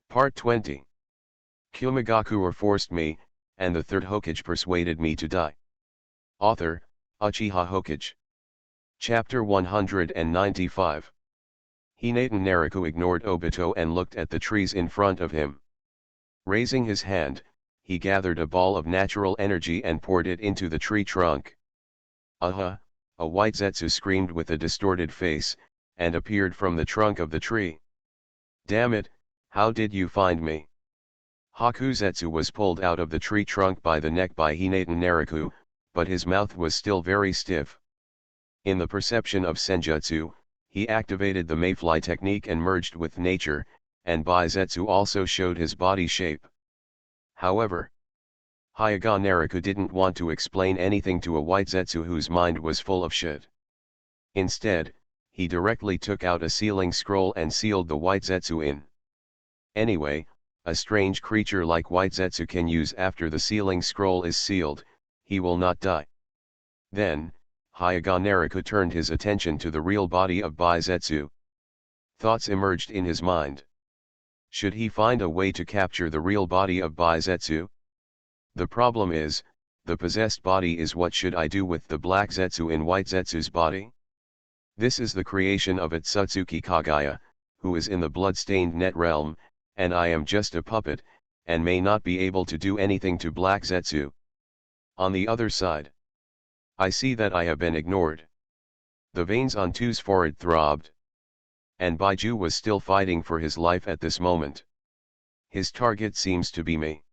Part 20. Kumogakure forced me, and the Third Hokage persuaded me to die. Author, Uchiha Hokage. Chapter 195. Hinatan Nariku ignored Obito and looked at the trees in front of him. Raising his hand, he gathered a ball of natural energy and poured it into the tree trunk. Aha! A white Zetsu screamed with a distorted face, and appeared from the trunk of the tree. Damn it, how did you find me? Hakuzetsu was pulled out of the tree trunk by the neck by Hinatan Nariku, but his mouth was still very stiff. In the perception of Senjutsu, he activated the mayfly technique and merged with nature, and Baizetsu also showed his body shape. However, Hyuga Nariku didn't want to explain anything to a white Zetsu whose mind was full of shit. Instead, he directly took out a sealing scroll and sealed the white Zetsu in. Anyway, a strange creature like white Zetsu can use after the sealing scroll is sealed, he will not die. Then, Hyuga Nariku turned his attention to the real body of Baizetsu. Thoughts emerged in his mind. Should he find a way to capture the real body of Baizetsu? The problem is, the possessed body is what should I do with the black Zetsu in white Zetsu's body? This is the creation of Otsutsuki Kagaya, who is in the blood-stained net realm, and I am just a puppet, and may not be able to do anything to black Zetsu. On the other side, I see that I have been ignored. The veins on Tu's forehead throbbed. And Baiju was still fighting for his life at this moment. His target seems to be me.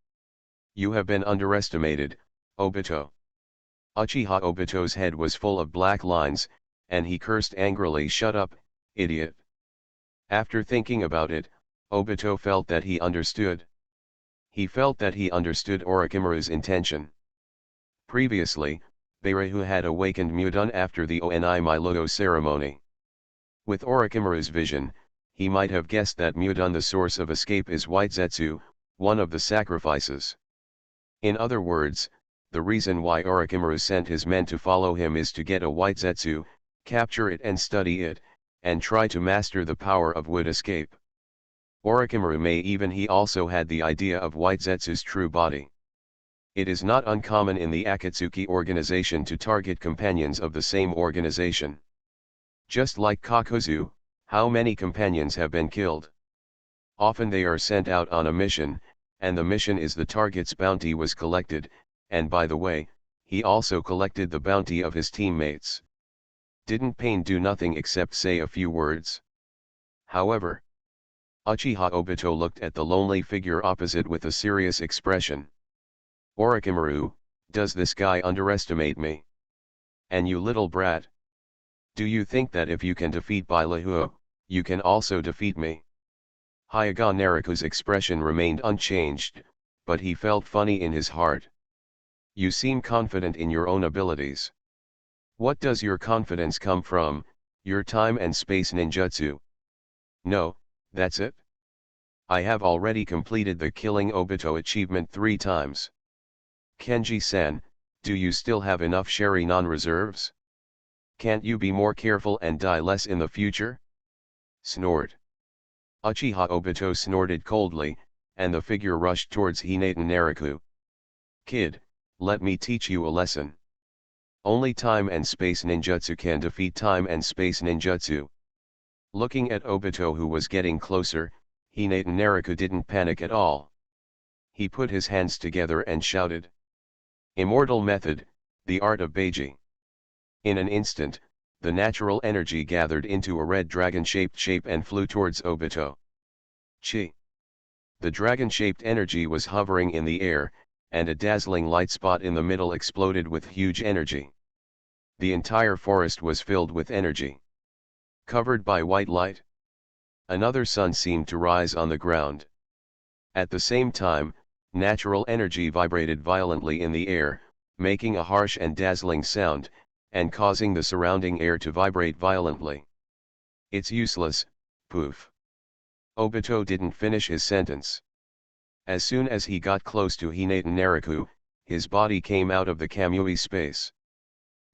You have been underestimated, Obito. Uchiha Obito's head was full of black lines, and he cursed angrily, "Shut up, idiot." After thinking about it, Obito felt that he understood. He felt that he understood Orochimaru's intention. Previously, Beirehu had awakened Mudun after the Oni Milogo ceremony. With Orochimaru's vision, he might have guessed that Mudun, the source of escape, is White Zetsu, one of the sacrifices. In other words, the reason why Orochimaru sent his men to follow him is to get a White Zetsu, capture it and study it, and try to master the power of wood escape. Orochimaru he also had the idea of White Zetsu's true body. It is not uncommon in the Akatsuki organization to target companions of the same organization. Just like Kakuzu, how many companions have been killed? Often they are sent out on a mission, and the mission is the target's bounty was collected, and by the way, he also collected the bounty of his teammates. Didn't Pain do nothing except say a few words? However, Uchiha Obito looked at the lonely figure opposite with a serious expression. Orochimaru, does this guy underestimate me? And you little brat? Do you think that if you can defeat Bailehu, you can also defeat me? Hyuga Nariku's expression remained unchanged, but he felt funny in his heart. You seem confident in your own abilities. What does your confidence come from, your time and space ninjutsu? No, that's it. I have already completed the Killing Obito achievement 3 times. Kenji-san, do you still have enough Sharingan reserves? Can't you be more careful and die less in the future? Snort. Uchiha Obito snorted coldly, and the figure rushed towards Hinatan Nariku. Kid, let me teach you a lesson. Only time and space ninjutsu can defeat time and space ninjutsu. Looking at Obito, who was getting closer, Hinatan Nariku didn't panic at all. He put his hands together and shouted. Immortal method, the art of Beiji. In an instant, the natural energy gathered into a red dragon-shaped shape and flew towards Obito. Chi. The dragon-shaped energy was hovering in the air, and a dazzling light spot in the middle exploded with huge energy. The entire forest was filled with energy. Covered by white light. Another sun seemed to rise on the ground. At the same time, natural energy vibrated violently in the air, making a harsh and dazzling sound, and causing the surrounding air to vibrate violently. It's useless, poof. Obito didn't finish his sentence. As soon as he got close to Hinatan Nariku, his body came out of the Kamui space.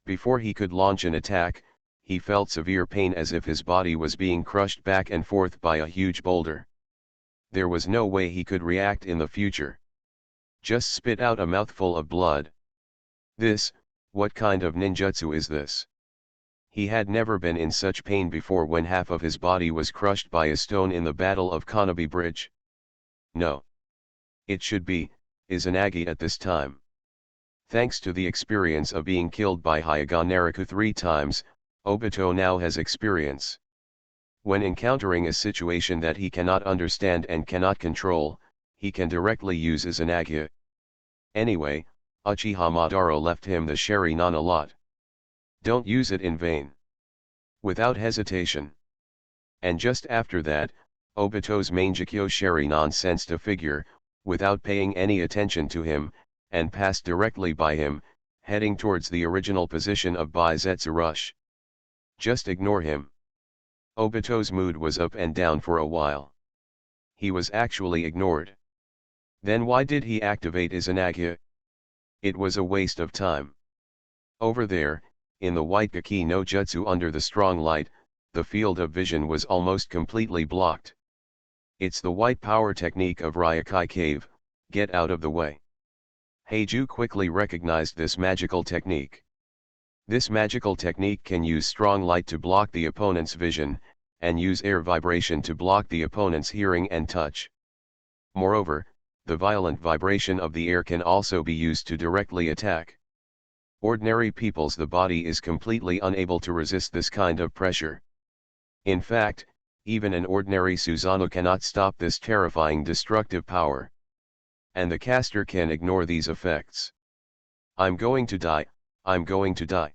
Before he could launch an attack, he felt severe pain as if his body was being crushed back and forth by a huge boulder. There was no way he could react in the future. Just spit out a mouthful of blood. What kind of ninjutsu is this? He had never been in such pain before when half of his body was crushed by a stone in the Battle of Konobe Bridge. No. It should be Izanagi at this time. Thanks to the experience of being killed by Hyuga Nariku 3 times, Obito now has experience. When encountering a situation that he cannot understand and cannot control, he can directly use Izanagi. Anyway, Uchiha Madara left him the Sharingan a lot. Don't use it in vain. Without hesitation. And just after that, Obito's Mangekyo Sharingan sensed a figure, without paying any attention to him, and passed directly by him, heading towards the original position of Baizetsu Rush. Just ignore him. Obito's mood was up and down for a while. He was actually ignored. Then why did he activate Izanagi? It was a waste of time. Over there, in the white Gaki no Jutsu under the strong light, the field of vision was almost completely blocked. It's the white power technique of Ryokai Cave, get out of the way. Heiju quickly recognized this magical technique. This magical technique can use strong light to block the opponent's vision, and use air vibration to block the opponent's hearing and touch. Moreover, the violent vibration of the air can also be used to directly attack. Ordinary people's the body is completely unable to resist this kind of pressure. In fact, even an ordinary Susanoo cannot stop this terrifying destructive power. And the caster can ignore these effects. I'm going to die, I'm going to die.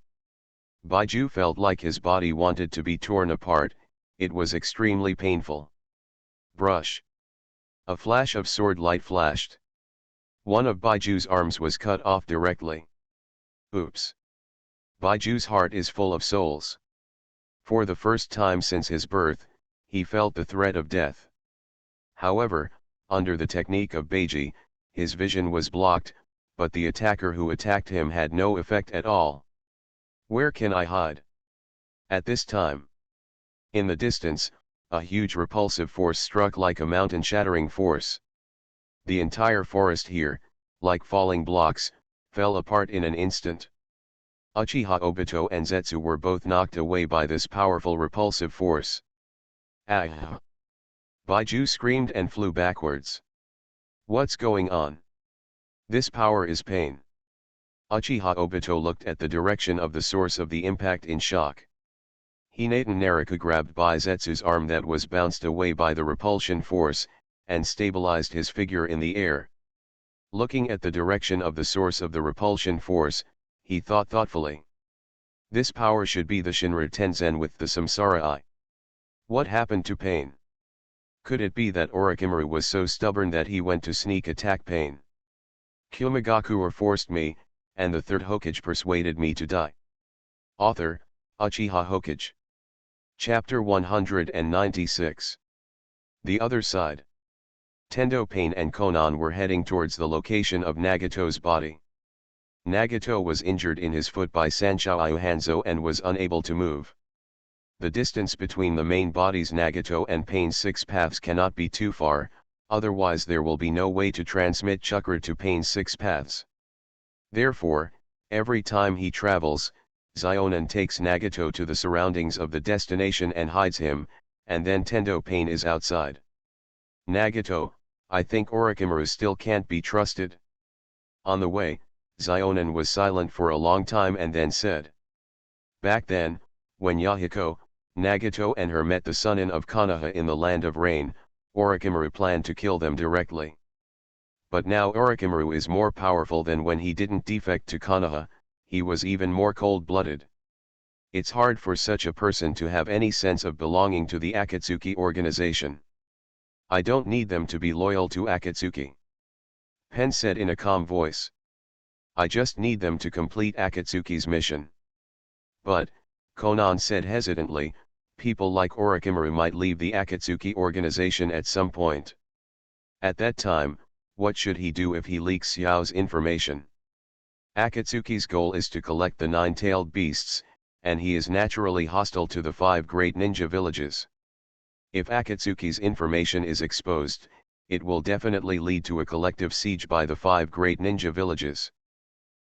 Baiju felt like his body wanted to be torn apart, it was extremely painful. Brush. A flash of sword light flashed. One of Baiju's arms was cut off directly. Oops. Baiju's heart is full of souls. For the first time since his birth, he felt the threat of death. However, under the technique of Beiji, his vision was blocked, but the attacker who attacked him had no effect at all. Where can I hide? At this time. In the distance, a huge repulsive force struck like a mountain-shattering force. The entire forest here, like falling blocks, fell apart in an instant. Uchiha Obito and Zetsu were both knocked away by this powerful repulsive force. Ah! Baiju screamed and flew backwards. What's going on? This power is pain. Uchiha Obito looked at the direction of the source of the impact in shock. Hinatan Naraka grabbed Baizetsu's arm that was bounced away by the repulsion force, and stabilized his figure in the air. Looking at the direction of the source of the repulsion force, he thought thoughtfully. This power should be the Shinra Tenzen with the Samsara Eye. What happened to Pain? Could it be that Orochimaru was so stubborn that he went to sneak attack Pain? Kumogakure forced me, and the Third Hokage persuaded me to die. Author, Uchiha Hokage. Chapter 196. The Other Side. Tendo Pain and Konan were heading towards the location of Nagato's body. Nagato was injured in his foot by Sanshou Hanzo and was unable to move. The distance between the main bodies Nagato and Pain's 6 paths cannot be too far, otherwise there will be no way to transmit chakra to Pain's 6 paths. Therefore, every time he travels, Zionin takes Nagato to the surroundings of the destination and hides him, and then Tendo Pain is outside. Nagato, I think Orochimaru still can't be trusted. On the way, Zionin was silent for a long time and then said. Back then, when Yahiko, Nagato and her met the Sunin of Konoha in the Land of Rain, Orochimaru planned to kill them directly. But now Orochimaru is more powerful than when he didn't defect to Konoha, he was even more cold-blooded. It's hard for such a person to have any sense of belonging to the Akatsuki organization. I don't need them to be loyal to Akatsuki. Pen said in a calm voice. I just need them to complete Akatsuki's mission. But, Konan said hesitantly, people like Orochimaru might leave the Akatsuki organization at some point. At that time, what should he do if he leaks Xiao's information? Akatsuki's goal is to collect the 9-tailed beasts, and he is naturally hostile to the 5 great ninja villages. If Akatsuki's information is exposed, it will definitely lead to a collective siege by the 5 great ninja villages.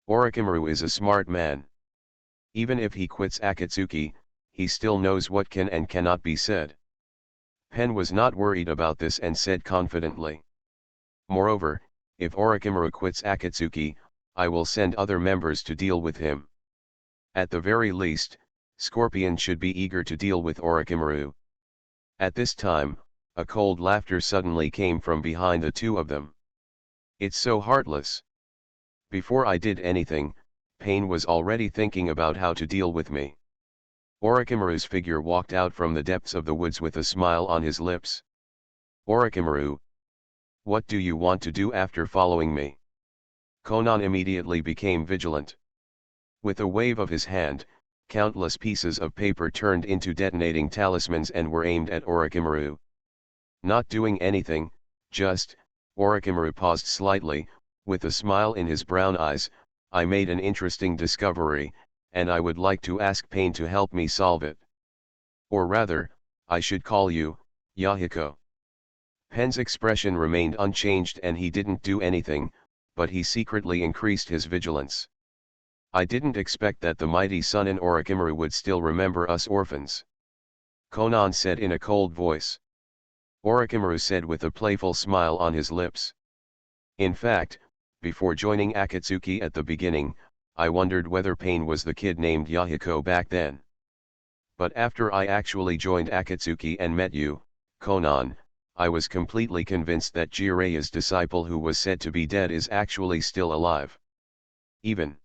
Orochimaru is a smart man. Even if he quits Akatsuki, he still knows what can and cannot be said. Pen was not worried about this and said confidently. Moreover, if Orochimaru quits Akatsuki, I will send other members to deal with him. At the very least, Scorpion should be eager to deal with Orochimaru. At this time, a cold laughter suddenly came from behind the two of them. It's so heartless. Before I did anything, Pain was already thinking about how to deal with me. Orochimaru's figure walked out from the depths of the woods with a smile on his lips. Orochimaru, what do you want to do after following me? Konan immediately became vigilant. With a wave of his hand, countless pieces of paper turned into detonating talismans and were aimed at Orochimaru. Not doing anything, just, Orochimaru paused slightly, with a smile in his brown eyes. I made an interesting discovery, and I would like to ask Pain to help me solve it. Or rather, I should call you, Yahiko. Pen's expression remained unchanged and he didn't do anything, but he secretly increased his vigilance. I didn't expect that the mighty sun in Orochimaru would still remember us orphans. Konan said in a cold voice. Orochimaru said with a playful smile on his lips. In fact, before joining Akatsuki at the beginning, I wondered whether Pain was the kid named Yahiko back then. But after I actually joined Akatsuki and met you, Konan, I was completely convinced that Jireya's disciple who was said to be dead is actually still alive. Even.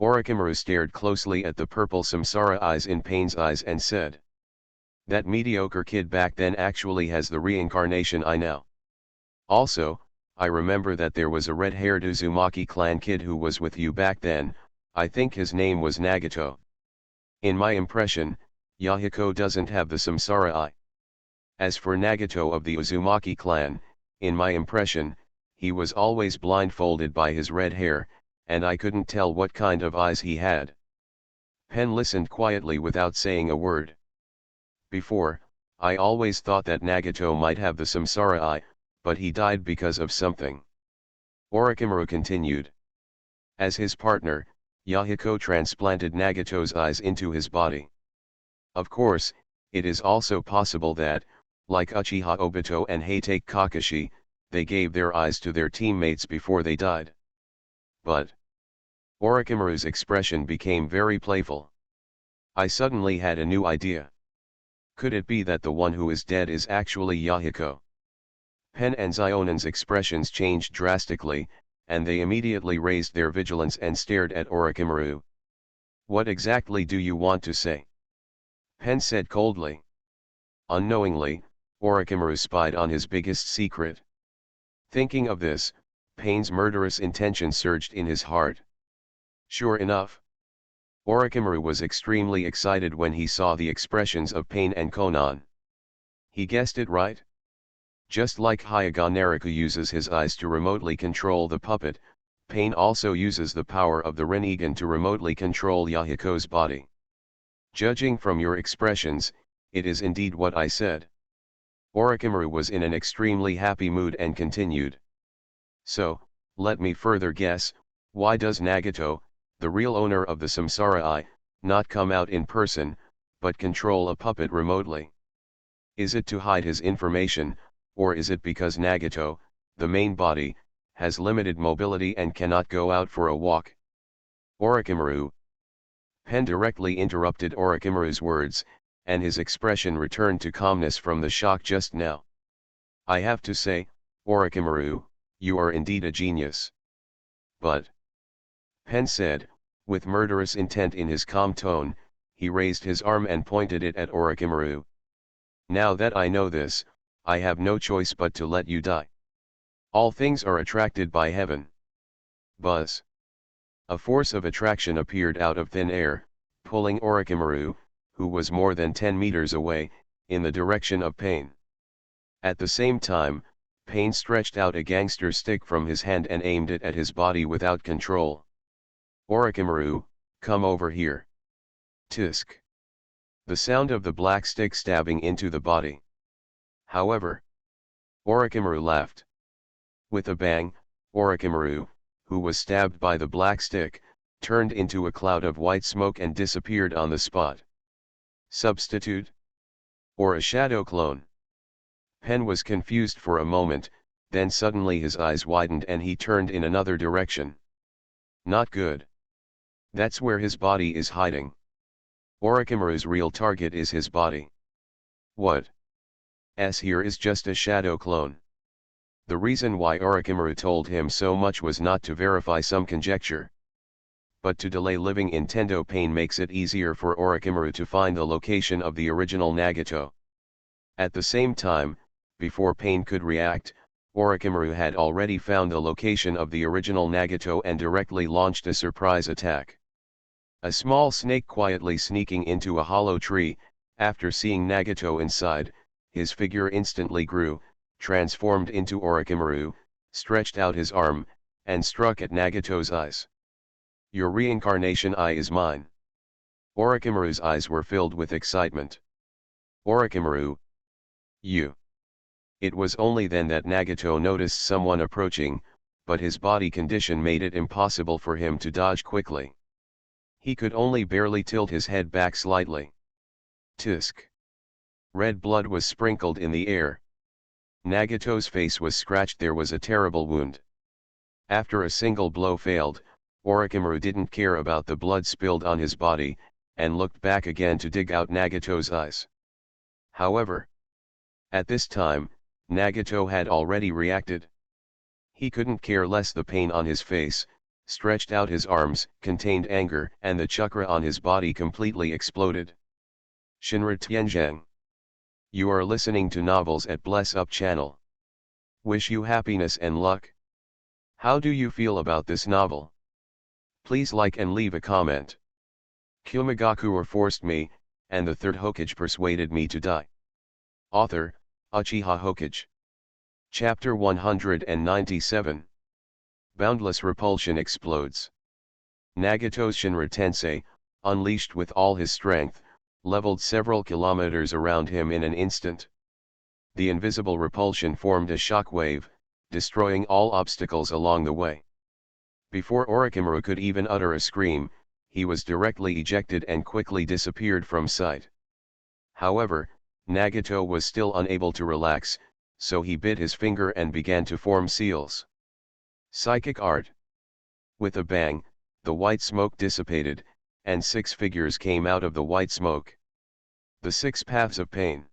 Orochimaru stared closely at the purple samsara eyes in Pain's eyes and said. That mediocre kid back then actually has the reincarnation I now. Also, I remember that there was a red-haired Uzumaki clan kid who was with you back then. I think his name was Nagato. In my impression, Yahiko doesn't have the samsara eye. As for Nagato of the Uzumaki clan, in my impression, he was always blindfolded by his red hair, and I couldn't tell what kind of eyes he had. Pen listened quietly without saying a word. Before, I always thought that Nagato might have the samsara eye, but he died because of something. Orochimaru continued. As his partner, Yahiko transplanted Nagato's eyes into his body. Of course, it is also possible that, like Uchiha Obito and Heitake Kakashi, they gave their eyes to their teammates before they died. But Orochimaru's expression became very playful. I suddenly had a new idea. Could it be that the one who is dead is actually Yahiko? Pen and Zionan's expressions changed drastically, and they immediately raised their vigilance and stared at Orochimaru. What exactly do you want to say? Pen said coldly. Unknowingly, Orochimaru spied on his biggest secret. Thinking of this, Pain's murderous intention surged in his heart. Sure enough. Orochimaru was extremely excited when he saw the expressions of Pain and Konan. He guessed it right. Just like Hyuga Naruka uses his eyes to remotely control the puppet, Pain also uses the power of the Rinnegan to remotely control Yahiko's body. Judging from your expressions, it is indeed what I said. Orochimaru was in an extremely happy mood and continued. So, let me further guess, why does Nagato, the real owner of the samsara eye, not come out in person, but control a puppet remotely? Is it to hide his information, or is it because Nagato, the main body, has limited mobility and cannot go out for a walk? Orochimaru. Pen directly interrupted Orochimaru's words, and his expression returned to calmness from the shock just now. I have to say, Orochimaru, you are indeed a genius. But, Pen said, with murderous intent in his calm tone, he raised his arm and pointed it at Orochimaru. Now that I know this, I have no choice but to let you die. All things are attracted by heaven. Buzz. A force of attraction appeared out of thin air, pulling Orochimaru, who was more than 10 meters away, in the direction of Pain. At the same time, Pain stretched out a gangster stick from his hand and aimed it at his body without control. Orochimaru, come over here. Tisk. The sound of the black stick stabbing into the body. However, Orochimaru laughed. With a bang, Orochimaru, who was stabbed by the black stick, turned into a cloud of white smoke and disappeared on the spot. Substitute? Or a shadow clone? Pen was confused for a moment, then suddenly his eyes widened and he turned in another direction. Not good. That's where his body is hiding. Orochimaru's real target is his body. What? Here is just a shadow clone. The reason why Orochimaru told him so much was not to verify some conjecture, but to delay living in Tendo Pain makes it easier for Orochimaru to find the location of the original Nagato. At the same time, before Pain could react, Orochimaru had already found the location of the original Nagato and directly launched a surprise attack. A small snake quietly sneaking into a hollow tree, after seeing Nagato inside, his figure instantly grew, transformed into Orochimaru, stretched out his arm, and struck at Nagato's eyes. Your reincarnation eye is mine. Orochimaru's eyes were filled with excitement. Orochimaru. You. It was only then that Nagato noticed someone approaching, but his body condition made it impossible for him to dodge quickly. He could only barely tilt his head back slightly. Tisk. Red blood was sprinkled in the air. Nagato's face was scratched. There was a terrible wound. After a single blow failed, Orochimaru didn't care about the blood spilled on his body, and looked back again to dig out Nagato's eyes. However, at this time, Nagato had already reacted. He couldn't care less. The pain on his face, stretched out his arms, contained anger, and the chakra on his body completely exploded. Shinra Tianzhang. You are listening to Novels at Bless Up channel. Wish you happiness and luck. How do you feel about this novel? Please like and leave a comment. Kumogakure forced me, and the Third Hokage persuaded me to die. Author, Uchiha Hokage. Chapter 197. Boundless repulsion explodes. Nagato's Shinra Tensei, unleashed with all his strength, leveled several kilometers around him in an instant. The invisible repulsion formed a shock wave, destroying all obstacles along the way. Before Orochimaru could even utter a scream, he was directly ejected and quickly disappeared from sight. However, Nagato was still unable to relax, so he bit his finger and began to form seals. Psychic art. With a bang, the white smoke dissipated, and 6 figures came out of the white smoke. The 6 paths of pain.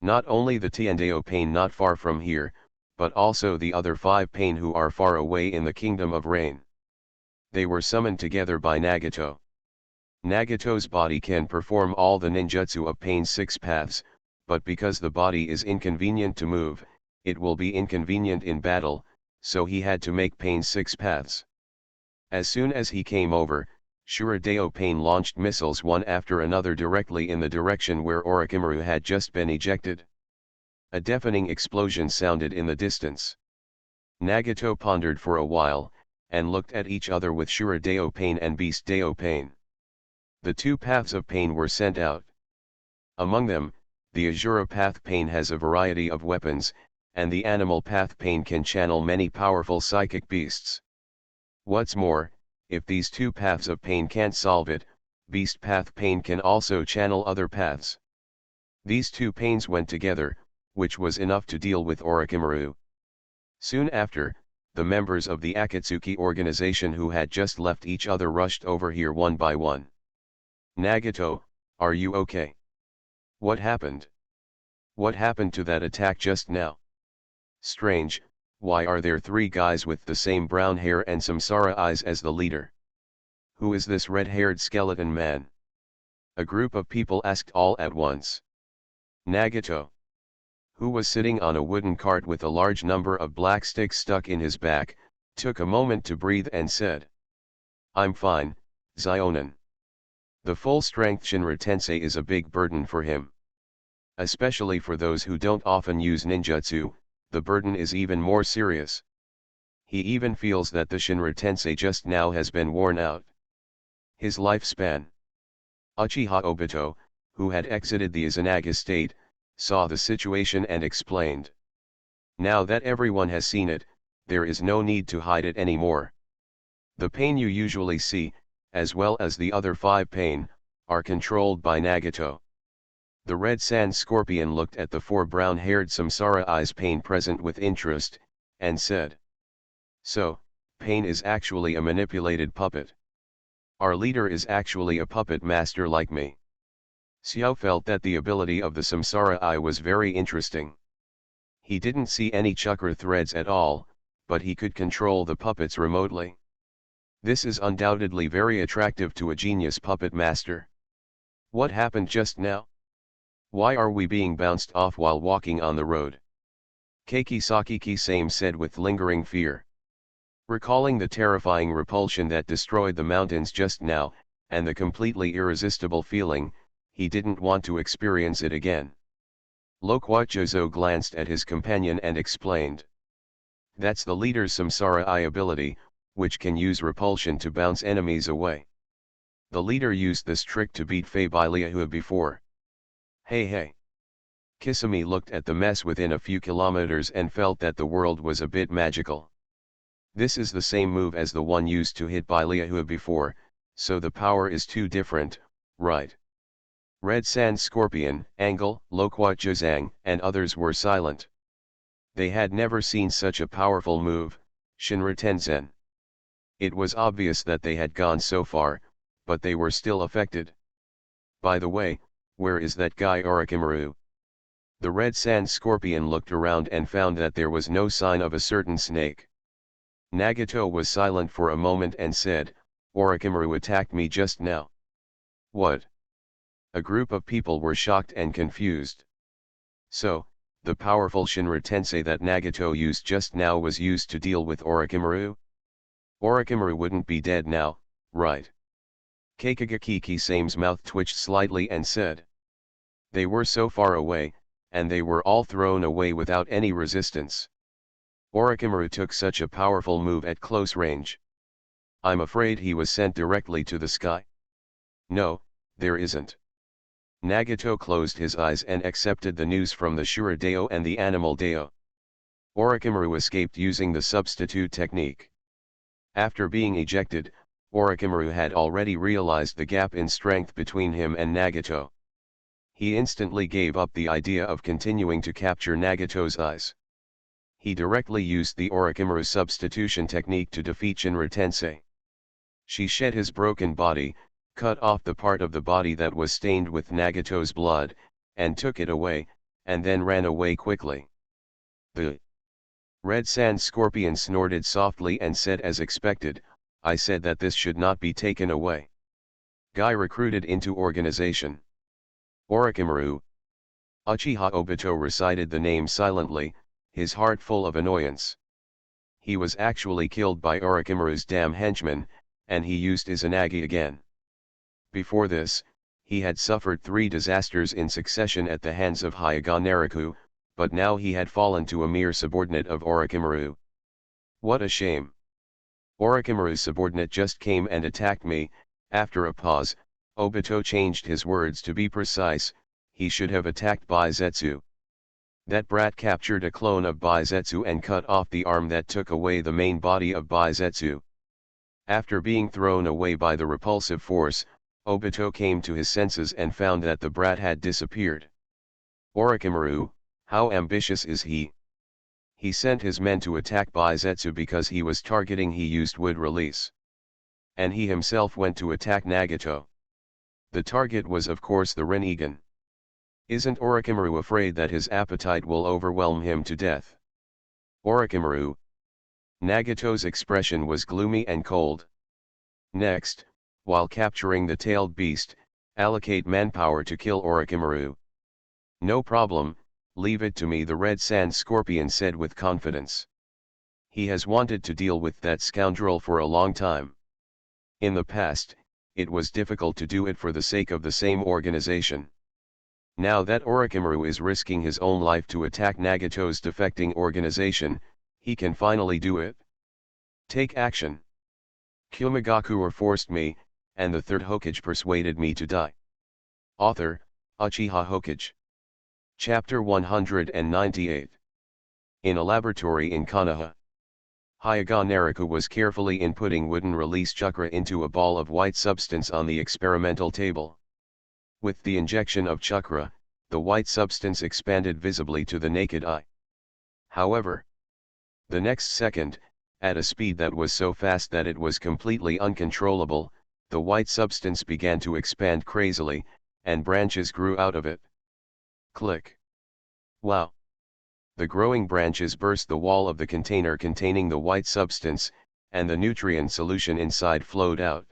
Not only the Tiandeo pain not far from here, but also the other 5 pain who are far away in the Kingdom of Rain. They were summoned together by Nagato. Nagato's body can perform all the ninjutsu of pain's 6 paths, but because the body is inconvenient to move, it will be inconvenient in battle, so he had to make pain's 6 paths. As soon as he came over, Shuradeo Pain launched missiles one after another directly in the direction where Orochimaru had just been ejected. A deafening explosion sounded in the distance. Nagato pondered for a while, and looked at each other with Shuradeo Pain and Beast Deo Pain. The 2 paths of pain were sent out. Among them, the Azura Path Pain has a variety of weapons, and the Animal Path Pain can channel many powerful psychic beasts. What's more, if these 2 paths of pain can't solve it, Beast Path Pain can also channel other paths. These 2 pains went together, which was enough to deal with Orochimaru. Soon after, the members of the Akatsuki organization who had just left each other rushed over here one by one. Nagato, are you okay? What happened? What happened to that attack just now? Strange, why are there 3 guys with the same brown hair and samsara eyes as the leader? Who is this red-haired skeleton man? A group of people asked all at once. Nagato, who was sitting on a wooden cart with a large number of black sticks stuck in his back, took a moment to breathe and said, I'm fine, Zionin. The full-strength Shinra Tensei is a big burden for him. Especially for those who don't often use ninjutsu, the burden is even more serious. He even feels that the Shinra Tensei just now has been worn out. His lifespan. Uchiha Obito, who had exited the Izanaga state, saw the situation and explained. Now that everyone has seen it, there is no need to hide it anymore. The pain you usually see, as well as the other 5 pain, are controlled by Nagato. The red sand scorpion looked at the 4 brown-haired samsara eyes pain present with interest, and said. So, pain is actually a manipulated puppet. Our leader is actually a puppet master like me. Xiao felt that the ability of the samsara eye was very interesting. He didn't see any chakra threads at all, but he could control the puppets remotely. This is undoubtedly very attractive to a genius puppet master. What happened just now? Why are we being bounced off while walking on the road? Keiki Sakiki-same said with lingering fear. Recalling the terrifying repulsion that destroyed the mountains just now, and the completely irresistible feeling, he didn't want to experience it again. Loquatjozo glanced at his companion and explained. That's the leader's samsara eye ability, which can use repulsion to bounce enemies away. The leader used this trick to beat Fei Bieliahu before. Hey. Kisame looked at the mess within a few kilometers and felt that the world was a bit magical. This is the same move as the one used to hit Bieliahu before, so the power is too different, right? Red Sand Scorpion, Angle, Loquatjozang, and others were silent. They had never seen such a powerful move, Shinra Tenzen. It was obvious that they had gone so far, but they were still affected. By the way, where is that guy Orochimaru? The Red Sand Scorpion looked around and found that there was no sign of a certain snake. Nagato was silent for a moment and said, Orochimaru attacked me just now. What? A group of people were shocked and confused. So, the powerful Shinra Tensei that Nagato used just now was used to deal with Orochimaru? Orochimaru wouldn't be dead now, right? Keikagaki-same's mouth twitched slightly and said. They were so far away, and they were all thrown away without any resistance. Orochimaru took such a powerful move at close range. I'm afraid he was sent directly to the sky. No, there isn't. Nagato closed his eyes and accepted the news from the Shura Deo and the Animal Deo. Orochimaru escaped using the substitute technique. After being ejected, Orochimaru had already realized the gap in strength between him and Nagato. He instantly gave up the idea of continuing to capture Nagato's eyes. He directly used the Orochimaru substitution technique to defeat Shinra Tensei. She shed his broken body, cut off the part of the body that was stained with Nagato's blood, and took it away, and then ran away quickly. The Red Sand Scorpion snorted softly and said as expected, I said that this should not be taken away. Guy recruited into organization. Orochimaru. Uchiha Obito recited the name silently, his heart full of annoyance. He was actually killed by Orochimaru's damn henchman, and he used Izanagi again. Before this, he had suffered 3 disasters in succession at the hands of Hyuga Nariku, but now he had fallen to a mere subordinate of Orochimaru. What a shame. Orochimaru's subordinate just came and attacked me. After a pause, Obito changed his words to be precise, he should have attacked Baizetsu. That brat captured a clone of Baizetsu and cut off the arm that took away the main body of Baizetsu. After being thrown away by the repulsive force, Obito came to his senses and found that the brat had disappeared. Orochimaru, how ambitious is he? He sent his men to attack Baizetsu because he was targeting he used wood release. And he himself went to attack Nagato. The target was of course the Rinnegan. Isn't Orochimaru afraid that his appetite will overwhelm him to death? Orochimaru. Nagato's expression was gloomy and cold. Next, while capturing the tailed beast, allocate manpower to kill Orochimaru. No problem, leave it to me, the Red Sand Scorpion said with confidence. He has wanted to deal with that scoundrel for a long time. In the past, it was difficult to do it for the sake of the same organization. Now that Orochimaru is risking his own life to attack Nagato's defecting organization, he can finally do it. Take action. Kumogakure forced me, and the Third Hokage persuaded me to die. Author, Uchiha Hokage. Chapter 198. In a laboratory in Konoha, Hyuga Naruka was carefully inputting wooden release chakra into a ball of white substance on the experimental table. With the injection of chakra, the white substance expanded visibly to the naked eye. However, the next second, at a speed that was so fast that it was completely uncontrollable, the white substance began to expand crazily, and branches grew out of it. Click. Wow! The growing branches burst the wall of the container containing the white substance, and the nutrient solution inside flowed out.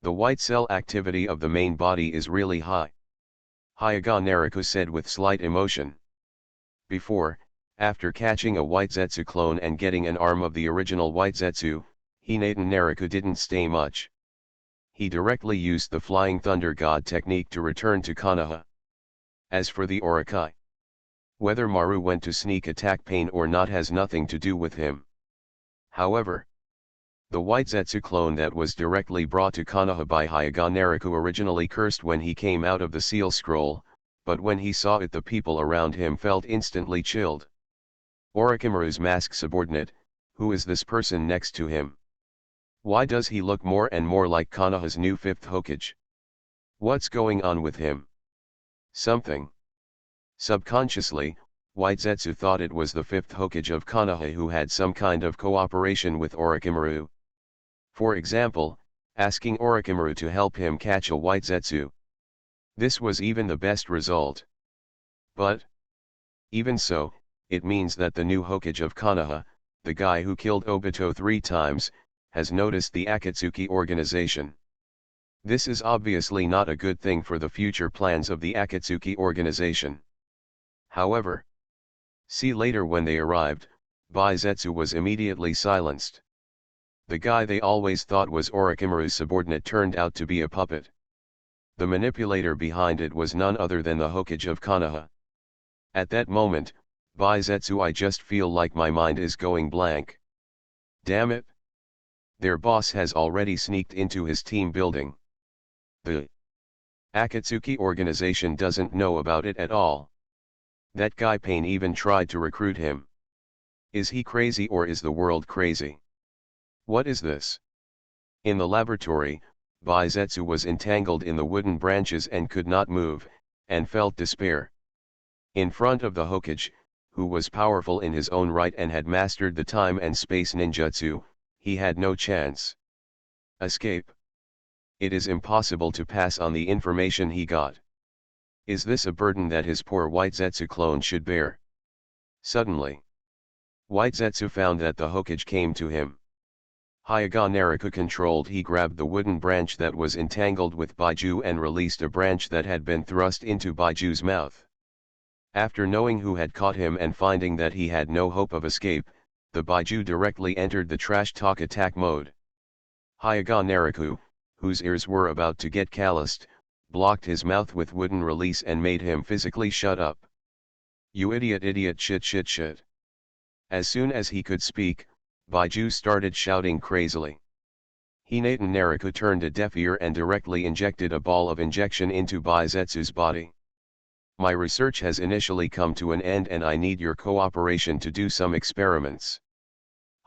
The white cell activity of the main body is really high, Hyuga Naruka said with slight emotion. Before, after catching a White Zetsu clone and getting an arm of the original White Zetsu, Hinata Naruka didn't stay much. He directly used the Flying Thunder God technique to return to Konoha. As for the Orokai, whether Maru went to sneak attack pain or not has nothing to do with him. However, the White Zetsu clone that was directly brought to Konoha by Hyuga Naruka originally cursed when he came out of the seal scroll, but when he saw it the people around him felt instantly chilled. Orochimaru's masked subordinate, who is this person next to him? Why does he look more and more like Konoha's new 5th Hokage? What's going on with him? Something. Subconsciously, White Zetsu thought it was the 5th Hokage of Konoha who had some kind of cooperation with Orochimaru. For example, asking Orochimaru to help him catch a White Zetsu. This was even the best result. But, even so, it means that the new Hokage of Konoha, the guy who killed Obito 3 times, has noticed the Akatsuki organization. This is obviously not a good thing for the future plans of the Akatsuki organization. However, see later when they arrived, Baizetsu was immediately silenced. The guy they always thought was Orochimaru's subordinate turned out to be a puppet. The manipulator behind it was none other than the Hokage of Konoha. At that moment, Baizetsu, I just feel like my mind is going blank. Damn it! Their boss has already sneaked into his team building. The Akatsuki organization doesn't know about it at all. That guy Pain even tried to recruit him. Is he crazy or is the world crazy? What is this? In the laboratory, Baizetsu was entangled in the wooden branches and could not move, and felt despair. In front of the Hokage, who was powerful in his own right and had mastered the time and space ninjutsu, he had no chance. Escape. It is impossible to pass on the information he got. Is this a burden that his poor White Zetsu clone should bear? Suddenly, White Zetsu found that the Hokage came to him. Hyuga Naruka controlled. He grabbed the wooden branch that was entangled with Baiju and released a branch that had been thrust into Baiju's mouth. After knowing who had caught him and finding that he had no hope of escape, the Baiju directly entered the trash talk attack mode. Hyuga Naruka, whose ears were about to get calloused, blocked his mouth with wooden release and made him physically shut up. You idiot shit. As soon as he could speak, Baiju started shouting crazily. Hinata Naruka turned a deaf ear and directly injected a ball of injection into Baizetsu's body. My research has initially come to an end and I need your cooperation to do some experiments.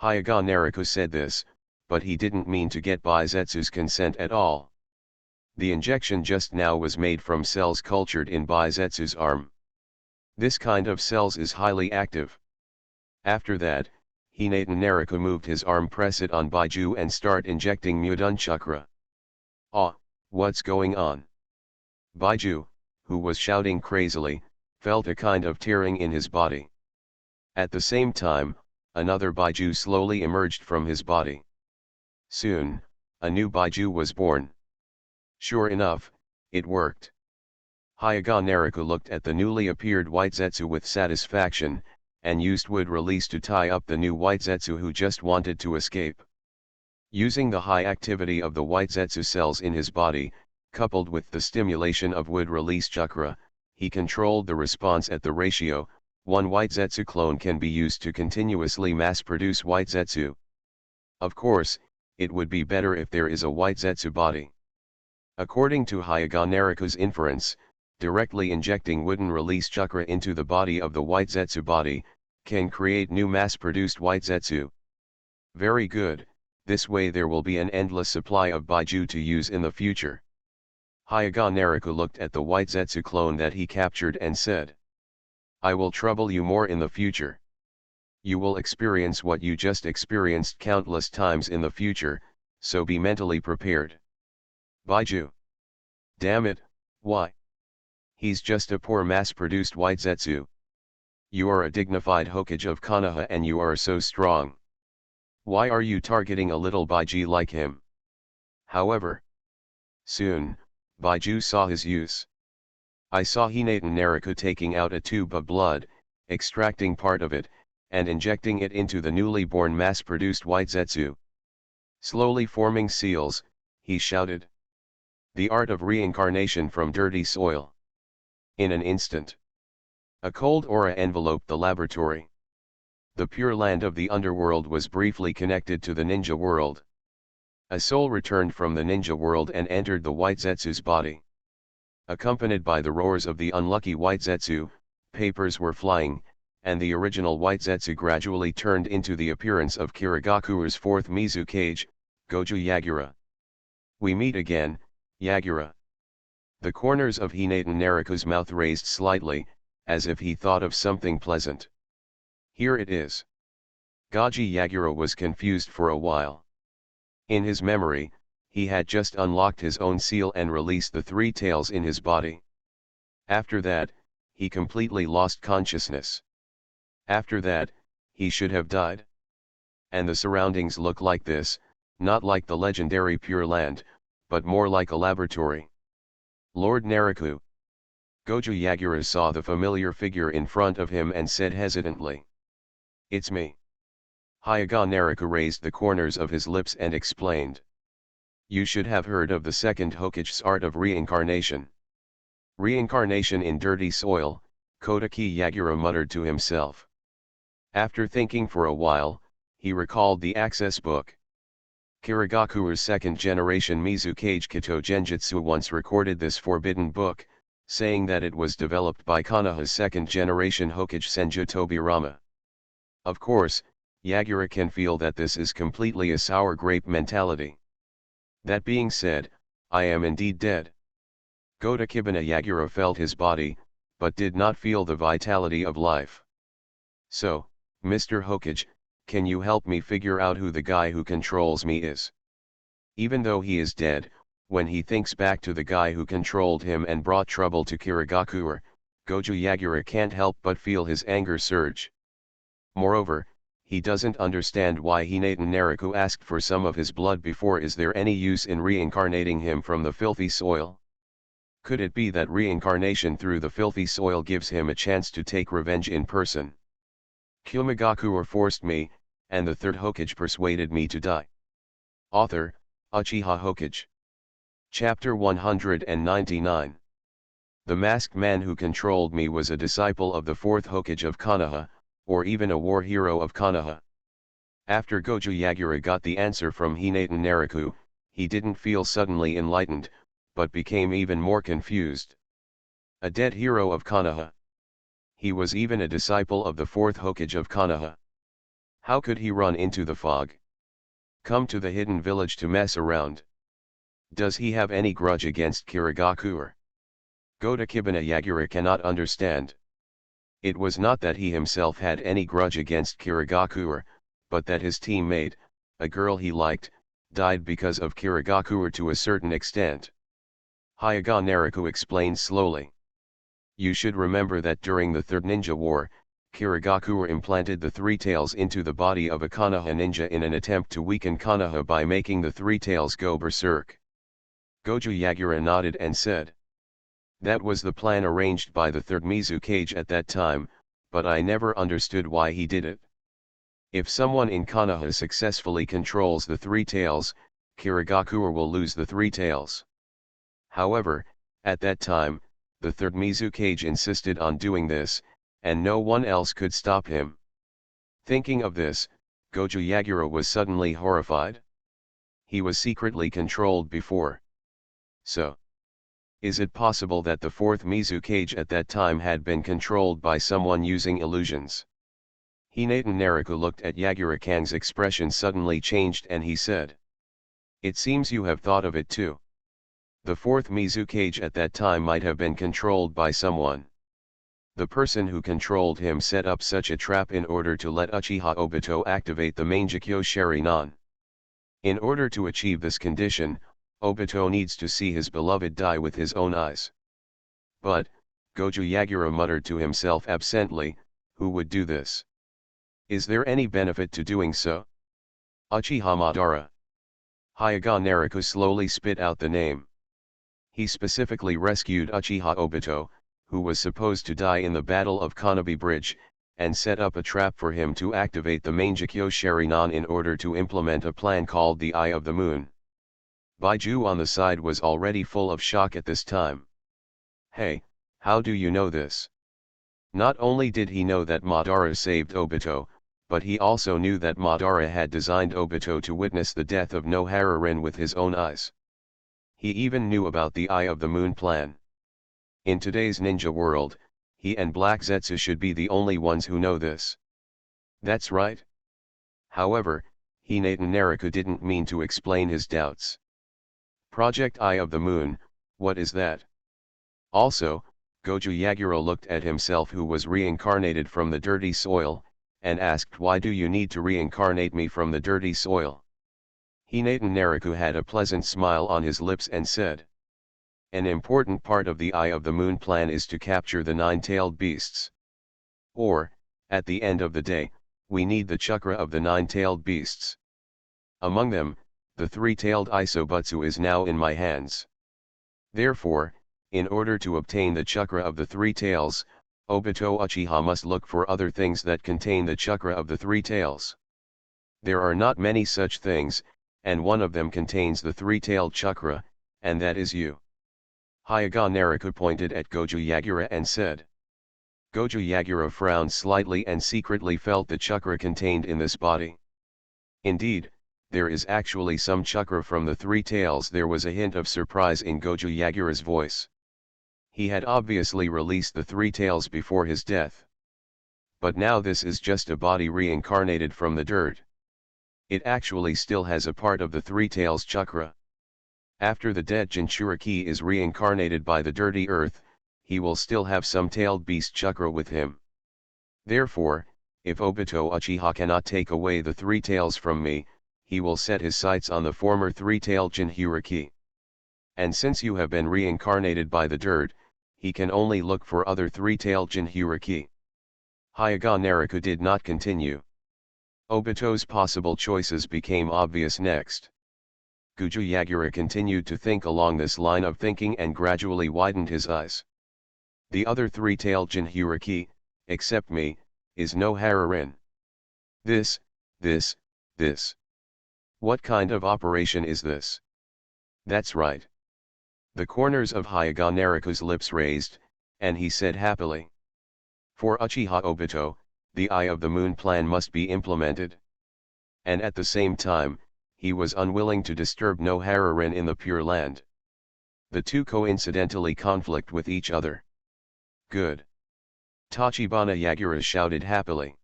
Hyuga Naruka said this, but he didn't mean to get Baizetsu's consent at all. The injection just now was made from cells cultured in Baizetsu's arm. This kind of cells is highly active. After that, Hinata Naruka moved his arm, press it on Baiju and start injecting Mudun chakra. Ah, what's going on? Baiju, who was shouting crazily, felt a kind of tearing in his body. At the same time, another Baiju slowly emerged from his body. Soon, a new Baiju was born. Sure enough, it worked. Hyuga Naruka looked at the newly appeared White Zetsu with satisfaction, and used wood release to tie up the new White Zetsu who just wanted to escape. Using the high activity of the White Zetsu cells in his body, coupled with the stimulation of wood release chakra, he controlled the response at the ratio, one White Zetsu clone can be used to continuously mass-produce White Zetsu. Of course, it would be better if there is a White Zetsu body. According to Hyuga Naruka's inference, directly injecting wooden release chakra into the body of the White Zetsu body, Can create new mass-produced white zetsu. Very good, this way there will be an endless supply of Baiju to use in the future. Hyuga Nariku looked at the white zetsu clone that he captured and said. I will trouble you more in the future. You will experience what you just experienced countless times in the future, so be mentally prepared. Baiju. Damn it, why? He's just a poor mass-produced white zetsu. You are a dignified Hokage of Konoha and you are so strong. Why are you targeting a little Baiji like him? However, soon, Baiju saw his use. I saw Hinatan Nariku taking out a tube of blood, extracting part of it, and injecting it into the newly born mass-produced white zetsu. Slowly forming seals, he shouted. The art of reincarnation from dirty soil. In an instant, a cold aura enveloped the laboratory. The pure land of the underworld was briefly connected to the ninja world. A soul returned from the ninja world and entered the white zetsu's body. Accompanied by the roars of the unlucky white zetsu, papers were flying, and the original white zetsu gradually turned into the appearance of Kirigakuru's fourth Mizukage, Goju Yagura. We meet again, Yagura. The corners of Hinatan Nariku's mouth raised slightly, as if he thought of something pleasant. Here it is. Goju Yagura was confused for a while. In his memory, he had just unlocked his own seal and released the three tails in his body. After that, he completely lost consciousness. After that, he should have died. And the surroundings look like this, not like the legendary Pure Land, but more like a laboratory. Lord Nariku. Goju Yagura saw the familiar figure in front of him and said hesitantly. It's me. Hyuga Nariku raised the corners of his lips and explained. You should have heard of the second Hokage's art of reincarnation. Reincarnation in dirty soil, Kodaki Yagura muttered to himself. After thinking for a while, he recalled the access book. Kirigakuru's second-generation Mizukage Kito Genjutsu once recorded this forbidden book, saying that it was developed by Konoha's second-generation Hokage Senju Tobirama. Of course, Yagura can feel that this is completely a sour grape mentality. That being said, I am indeed dead. Goda Kibana Yagura felt his body, but did not feel the vitality of life. So, Mr. Hokage, can you help me figure out who the guy who controls me is? Even though he is dead, when he thinks back to the guy who controlled him and brought trouble to Kirigakure, Goju Yagura can't help but feel his anger surge. Moreover, he doesn't understand why Hinatan Nariku asked for some of his blood before. Is there any use in reincarnating him from the filthy soil? Could it be that reincarnation through the filthy soil gives him a chance to take revenge in person? Kumogakure forced me, and the Third Hokage persuaded me to die. Author, Uchiha Hokage. Chapter 199. The masked man who controlled me was a disciple of the fourth Hokage of Konoha, or even a war hero of Konoha. After Goju Yagura got the answer from Hinatan Nariku, he didn't feel suddenly enlightened, but became even more confused. A dead hero of Konoha. He was even a disciple of the fourth Hokage of Konoha. How could he run into the fog? Come to the hidden village to mess around? Does he have any grudge against Kirigakure? Goda Kibana Yagura cannot understand. It was not that he himself had any grudge against Kirigakure, but that his teammate, a girl he liked, died because of Kirigakure to a certain extent. Hyuga Nariku explained slowly. You should remember that during the Third Ninja War, Kirigakure implanted the three tails into the body of a Konoha ninja in an attempt to weaken Konoha by making the three tails go berserk. Goju Yagura nodded and said. That was the plan arranged by the third Mizukage at that time, but I never understood why he did it. If someone in Konoha successfully controls the three tails, Kirigakure will lose the three tails. However, at that time, the third Mizukage insisted on doing this, and no one else could stop him. Thinking of this, Goju Yagura was suddenly horrified. He was secretly controlled before. So, is it possible that the fourth Mizukage at that time had been controlled by someone using illusions? Hinata Naruko looked at Yagura Kang's expression suddenly changed and he said. It seems you have thought of it too. The fourth Mizukage at that time might have been controlled by someone. The person who controlled him set up such a trap in order to let Uchiha Obito activate the Mangekyo Sharingan. In order to achieve this condition, Obito needs to see his beloved die with his own eyes. But, Goju Yagura muttered to himself absently, who would do this? Is there any benefit to doing so? Uchiha Madara. Hyuga Naruko slowly spit out the name. He specifically rescued Uchiha Obito, who was supposed to die in the Battle of Kanabi Bridge, and set up a trap for him to activate the Mangekyo Sharingan in order to implement a plan called the Eye of the Moon. Baiju on the side was already full of shock at this time. Hey, how do you know this? Not only did he know that Madara saved Obito, but he also knew that Madara had designed Obito to witness the death of Nohara Rin with his own eyes. He even knew about the Eye of the Moon plan. In today's ninja world, he and Black Zetsu should be the only ones who know this. That's right. However, Hinata Naruko didn't mean to explain his doubts. Project Eye of the Moon, what is that? Also, Goju Yagura looked at himself who was reincarnated from the dirty soil, and asked, why do you need to reincarnate me from the dirty soil? Hinata Naruko had a pleasant smile on his lips and said. An important part of the Eye of the Moon plan is to capture the nine-tailed beasts. Or, at the end of the day, we need the chakra of the nine-tailed beasts. Among them, the three-tailed Isobutsu is now in my hands. Therefore, in order to obtain the chakra of the three tails, Obito Uchiha must look for other things that contain the chakra of the three tails. There are not many such things, and one of them contains the three-tailed chakra, and that is you. Hyuga Naruko pointed at Goju Yagura and said. Goju Yagura frowned slightly and secretly felt the chakra contained in this body. Indeed, there is actually some chakra from the three tails. There was a hint of surprise in Goju Yagura's voice. He had obviously released the three tails before his death. But now this is just a body reincarnated from the dirt. It actually still has a part of the three tails chakra. After the dead Jinchuriki is reincarnated by the dirty earth, he will still have some tailed beast chakra with him. Therefore, if Obito Uchiha cannot take away the three tails from me, he will set his sights on the former three-tailed Jinchuriki. And since you have been reincarnated by the dirt, he can only look for other three-tailed Jinchuriki. Hyuga Naruko did not continue. Obito's possible choices became obvious next. Goju Yagura continued to think along this line of thinking and gradually widened his eyes. The other three-tailed Jinchuriki, except me, is Nohara Rin. This. What kind of operation is this? That's right. The corners of Hyuga Naruko's lips raised, and he said happily. For Uchiha Obito, the Eye of the Moon plan must be implemented. And at the same time, he was unwilling to disturb Nohara Rin in the Pure Land. The two coincidentally conflict with each other. Good. Tachibana Yagura shouted happily.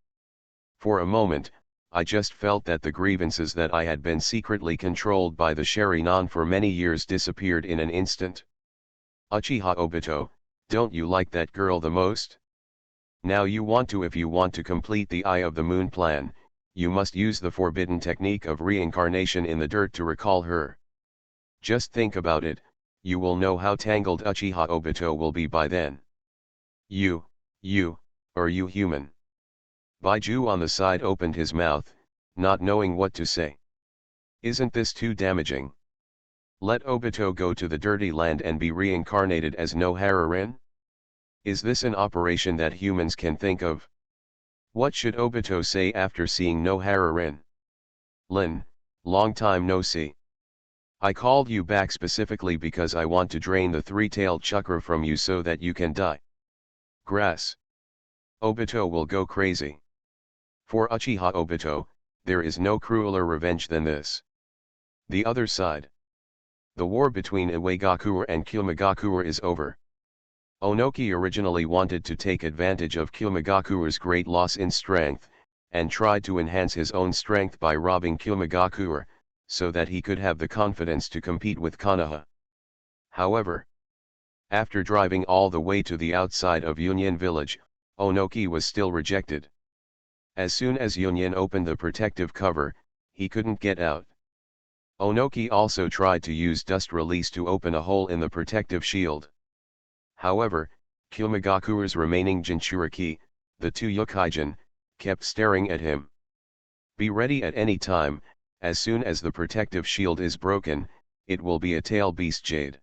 For a moment, I just felt that the grievances that I had been secretly controlled by the Sharingan for many years disappeared in an instant. Uchiha Obito, don't you like that girl the most? Now you want to. If you want to complete the Eye of the Moon plan, you must use the forbidden technique of reincarnation in the dirt to recall her. Just think about it, you will know how tangled Uchiha Obito will be by then. You human. Baiju on the side opened his mouth, not knowing what to say. Isn't this too damaging? Let Obito go to the dirty land and be reincarnated as Nohara Rin? Is this an operation that humans can think of? What should Obito say after seeing Nohara Rin? Lin, long time no see. I called you back specifically because I want to drain the three-tailed chakra from you so that you can die. Grass. Obito will go crazy. For Uchiha Obito, there is no crueler revenge than this. The other side. The war between Iwagakure and Kumogakure is over. Onoki originally wanted to take advantage of Kumogakure's great loss in strength, and tried to enhance his own strength by robbing Kumogakure, so that he could have the confidence to compete with Konoha. However, after driving all the way to the outside of Union Village, Onoki was still rejected. As soon as Union opened the protective cover, he couldn't get out. Onoki also tried to use dust release to open a hole in the protective shield. However, Kumogakure's remaining Jinchuriki, the two Yokaijin, kept staring at him. Be ready at any time, as soon as the protective shield is broken, it will be a tail beast jade.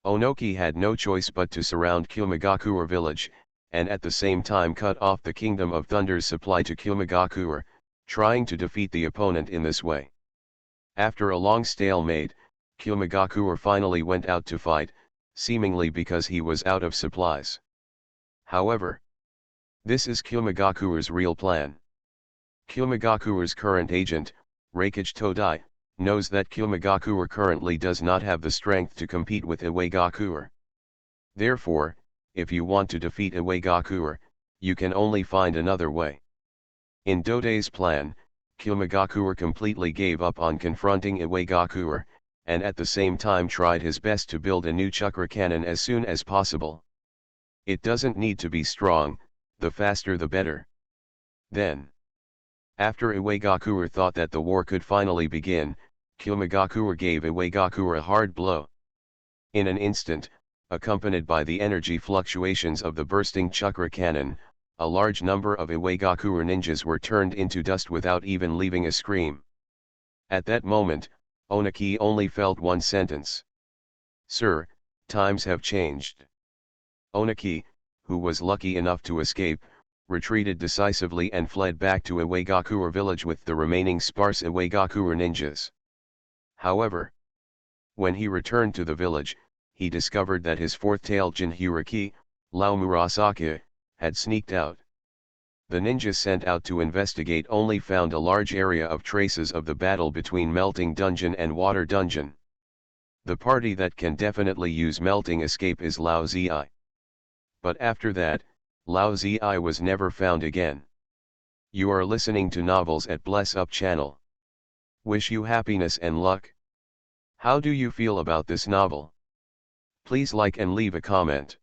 Onoki had no choice but to surround Kumogakure village, and at the same time cut off the Kingdom of Thunder's supply to Kumogakure, trying to defeat the opponent in this way. After a long stalemate, Kumogakure finally went out to fight, seemingly because he was out of supplies. However, this is Kumogakure's real plan. Kumogakure's current agent, Raikage Todai, knows that Kumogakure currently does not have the strength to compete with Iwagakure. Therefore, if you want to defeat Iwagakure, you can only find another way. In Dodai's plan, Kumogakure completely gave up on confronting Iwagakure, and at the same time tried his best to build a new chakra cannon as soon as possible. It doesn't need to be strong, the faster the better. Then, after Iwagakure thought that the war could finally begin, Kumogakure gave Iwagakure a hard blow. In an instant, accompanied by the energy fluctuations of the bursting chakra cannon, a large number of Iwagakure ninjas were turned into dust without even leaving a scream. At that moment, Onoki only felt one sentence. "Sir, times have changed." Onoki, who was lucky enough to escape, retreated decisively and fled back to Iwagakure village with the remaining sparse Iwagakure ninjas. However, when he returned to the village, he discovered that his fourth-tailed Jinchuriki, Lao Murasaki, had sneaked out. The ninjas sent out to investigate only found a large area of traces of the battle between Melting Dungeon and Water Dungeon. The party that can definitely use Melting Escape is Lao Zi. But after that, Lao Zi was never found again. You are listening to Novels at Bless Up channel. Wish you happiness and luck. How do you feel about this novel? Please like and leave a comment.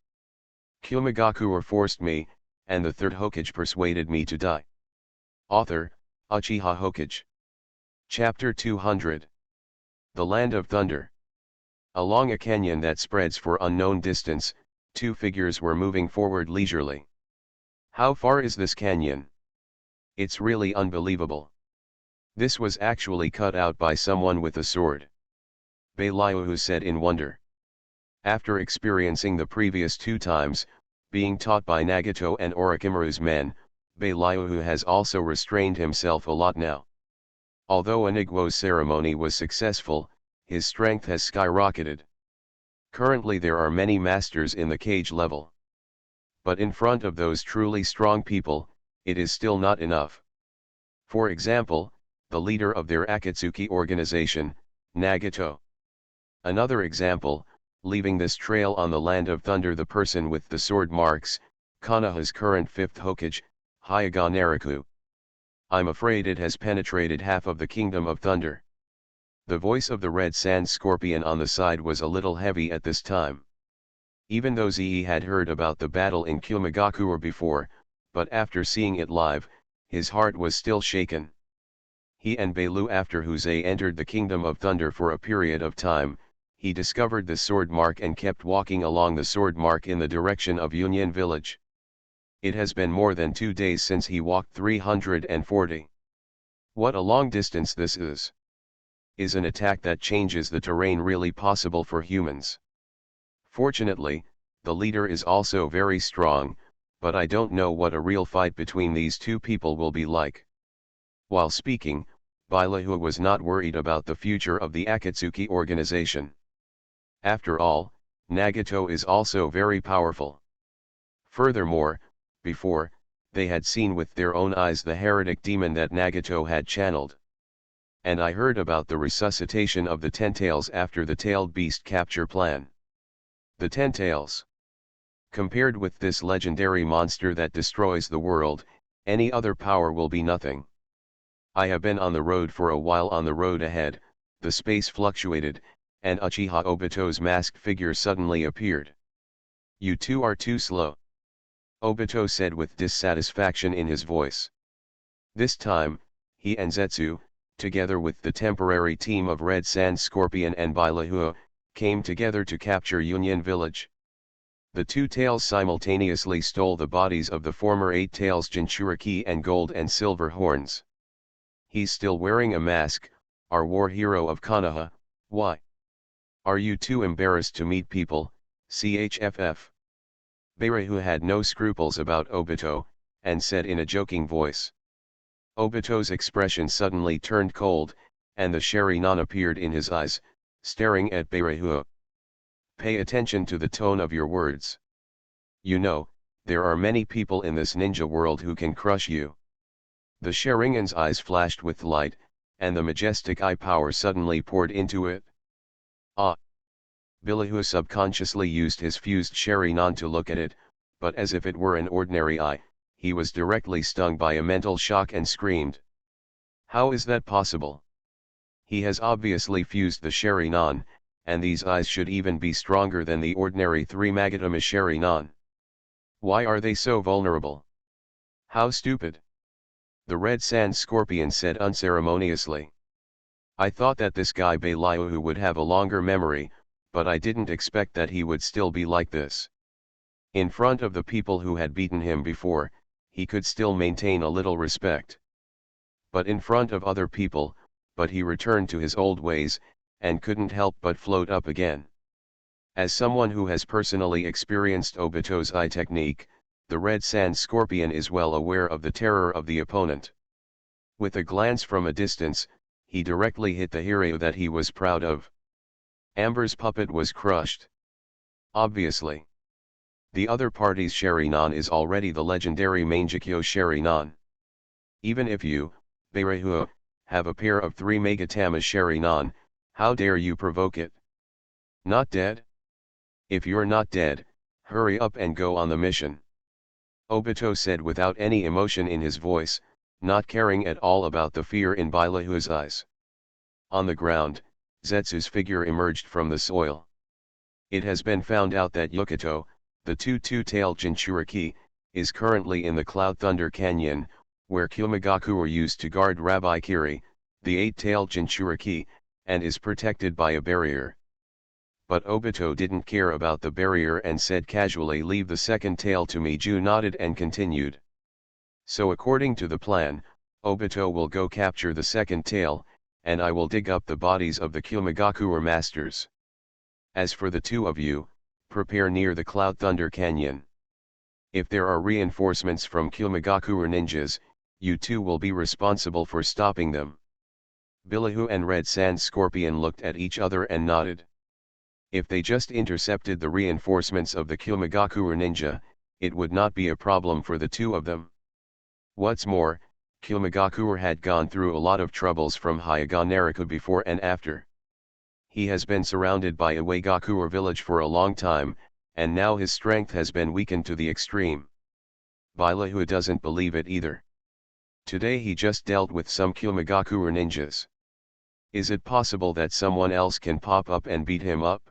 Kumogakure forced me, and the Third Hokage persuaded me to die. Author, Uchiha Hokage. Chapter 200. The Land of Thunder. Along a canyon that spreads for unknown distance, two figures were moving forward leisurely. How far is this canyon? It's really unbelievable. This was actually cut out by someone with a sword. Beiliuhu said in wonder. After experiencing the previous two times, being taught by Nagato and Orochimaru's men, Beiliuhu has also restrained himself a lot now. Although Eniguo's ceremony was successful, his strength has skyrocketed. Currently there are many masters in the cage level. But in front of those truly strong people, it is still not enough. For example, the leader of their Akatsuki organization, Nagato. Another example, leaving this trail on the Land of Thunder, the person with the sword marks, Konoha's current fifth Hokage, Hyuga Nariku. I'm afraid it has penetrated half of the Kingdom of Thunder. The voice of the red sand scorpion on the side was a little heavy at this time. Even though Zi had heard about the battle in Kumogakure before, but after seeing it live, his heart was still shaken. He and Beilu, after Huzei entered the Kingdom of Thunder for a period of time, he discovered the sword mark and kept walking along the sword mark in the direction of Union Village. It has been more than 2 days since he walked 340. What a long distance this is. Is an attack that changes the terrain really possible for humans? Fortunately, the leader is also very strong, but I don't know what a real fight between these two people will be like. While speaking, Beiliuhu was not worried about the future of the Akatsuki organization. After all, Nagato is also very powerful. Furthermore, before, they had seen with their own eyes the heretic demon that Nagato had channeled. And I heard about the resuscitation of the Ten-Tails after the Tailed Beast capture plan. The Ten-Tails. Compared with this legendary monster that destroys the world, Any other power will be nothing. I have been on the road for a while. On the road ahead, the space fluctuated, and Uchiha Obito's masked figure suddenly appeared. You two are too slow, Obito said with dissatisfaction in his voice. This time, he and Zetsu, together with the temporary team of Red Sand Scorpion and Bailahu, came together to capture Union Village. The two tails simultaneously stole the bodies of the former Eight Tails Jinchuriki and Gold and Silver Horns. He's still wearing a mask, our war hero of Konoha. Why? Are you too embarrassed to meet people, CHFF? Bairehu had no scruples about Obito, and said in a joking voice. Obito's expression suddenly turned cold, and the Sharingan appeared in his eyes, staring at Bairehu. Pay attention to the tone of your words. You know, there are many people in this ninja world who can crush you. The Sharingan's eyes flashed with light, and the majestic eye power suddenly poured into it. Ah! Bairehu subconsciously used his fused Sharingan to look at it, but as if it were an ordinary eye, he was directly stung by a mental shock and screamed. How is that possible? He has obviously fused the Sharingan, and these eyes should even be stronger than the ordinary 3 Magatama Sharingan. Why are they so vulnerable? How stupid! The Red Sand Scorpion said unceremoniously. I thought that this guy Bairehu would have a longer memory, but I didn't expect that he would still be like this. In front of the people who had beaten him before, he could still maintain a little respect. But in front of other people, he returned to his old ways, and couldn't help but float up again. As someone who has personally experienced Obito's eye technique, the Red Sand Scorpion is well aware of the terror of the opponent. With a glance from a distance, he directly hit the hero that he was proud of. Amber's puppet was crushed. Obviously. The other party's Sharingan is already the legendary Mangekyo Sharingan. Even if you, Bairehu, have a pair of 3 Magatama Sharingan, how dare you provoke it? Not dead? If you're not dead, hurry up and go on the mission. Obito said without any emotion in his voice, not caring at all about the fear in Bairehu's eyes. On the ground, Zetsu's figure emerged from the soil. It has been found out that Yukito, the two-tailed Jinchuriki, is currently in the Cloud Thunder Canyon, where Kumogakure used to guard Rabbi Kiri, the 8-tailed Jinchuriki, and is protected by a barrier. But Obito didn't care about the barrier and said casually, leave the second tail to me. Ju nodded and continued. So according to the plan, Obito will go capture the second tail, and I will dig up the bodies of the Kumogakure masters. As for the two of you, prepare near the Cloud Thunder Canyon. If there are reinforcements from Kumogakure ninjas, you two will be responsible for stopping them. Bairehu and Red Sand Scorpion looked at each other and nodded. If they just intercepted the reinforcements of the Kumogakure ninja, it would not be a problem for the two of them. What's more, Kumogakure had gone through a lot of troubles from Hyuga before and after. He has been surrounded by Iwagakure village for a long time, and now his strength has been weakened to the extreme. Bairehu doesn't believe it either. Today he just dealt with some Kumogakure ninjas. Is it possible that someone else can pop up and beat him up?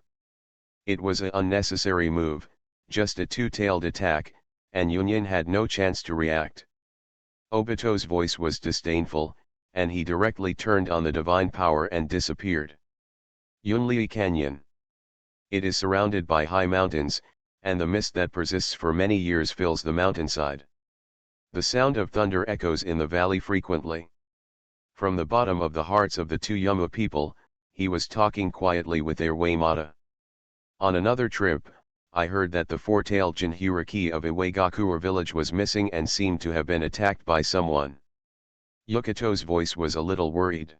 It was an unnecessary move, just a two-tailed attack, and Union had no chance to react. Obito's voice was disdainful, and he directly turned on the divine power and disappeared. Yunlei Canyon. It is surrounded by high mountains, and the mist that persists for many years fills the mountainside. The sound of thunder echoes in the valley frequently. From the bottom of the hearts of the two Yama people, he was talking quietly with Iwamata. On another trip, I heard that the 4-tailed Jinchuriki of Iwagakure village was missing and seemed to have been attacked by someone. Yukito's voice was a little worried.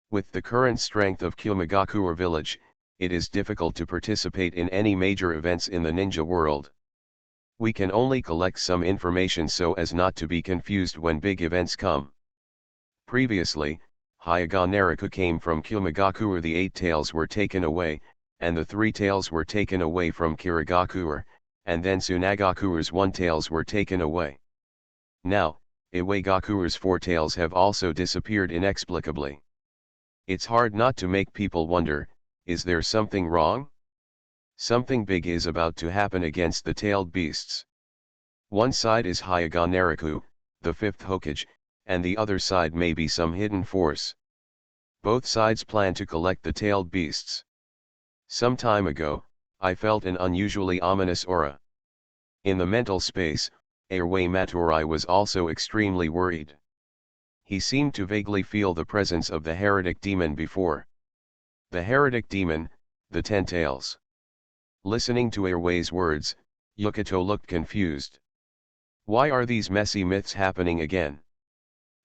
With the current strength of Kumogakure village, it is difficult to participate in any major events in the ninja world. We can only collect some information so as not to be confused when big events come. Previously, Hyuga came from Kumogakure. The 8 tails were taken away, and the 3 tails were taken away from Kirigakure, and then Tsunagakure's 1 tails were taken away. Now, Iwagakure's four tails have also disappeared inexplicably. It's hard not to make people wonder, is there something wrong? Something big is about to happen against the tailed beasts. One side is Hyuga Naraku, the fifth Hokage, and the other side may be some hidden force. Both sides plan to collect the tailed beasts. Some time ago, I felt an unusually ominous aura. In the mental space, Airway Maturai was also extremely worried. He seemed to vaguely feel the presence of the heretic demon before. The heretic demon, the Ten Tails. Listening to Airway's words, Yukito looked confused. Why are these messy myths happening again?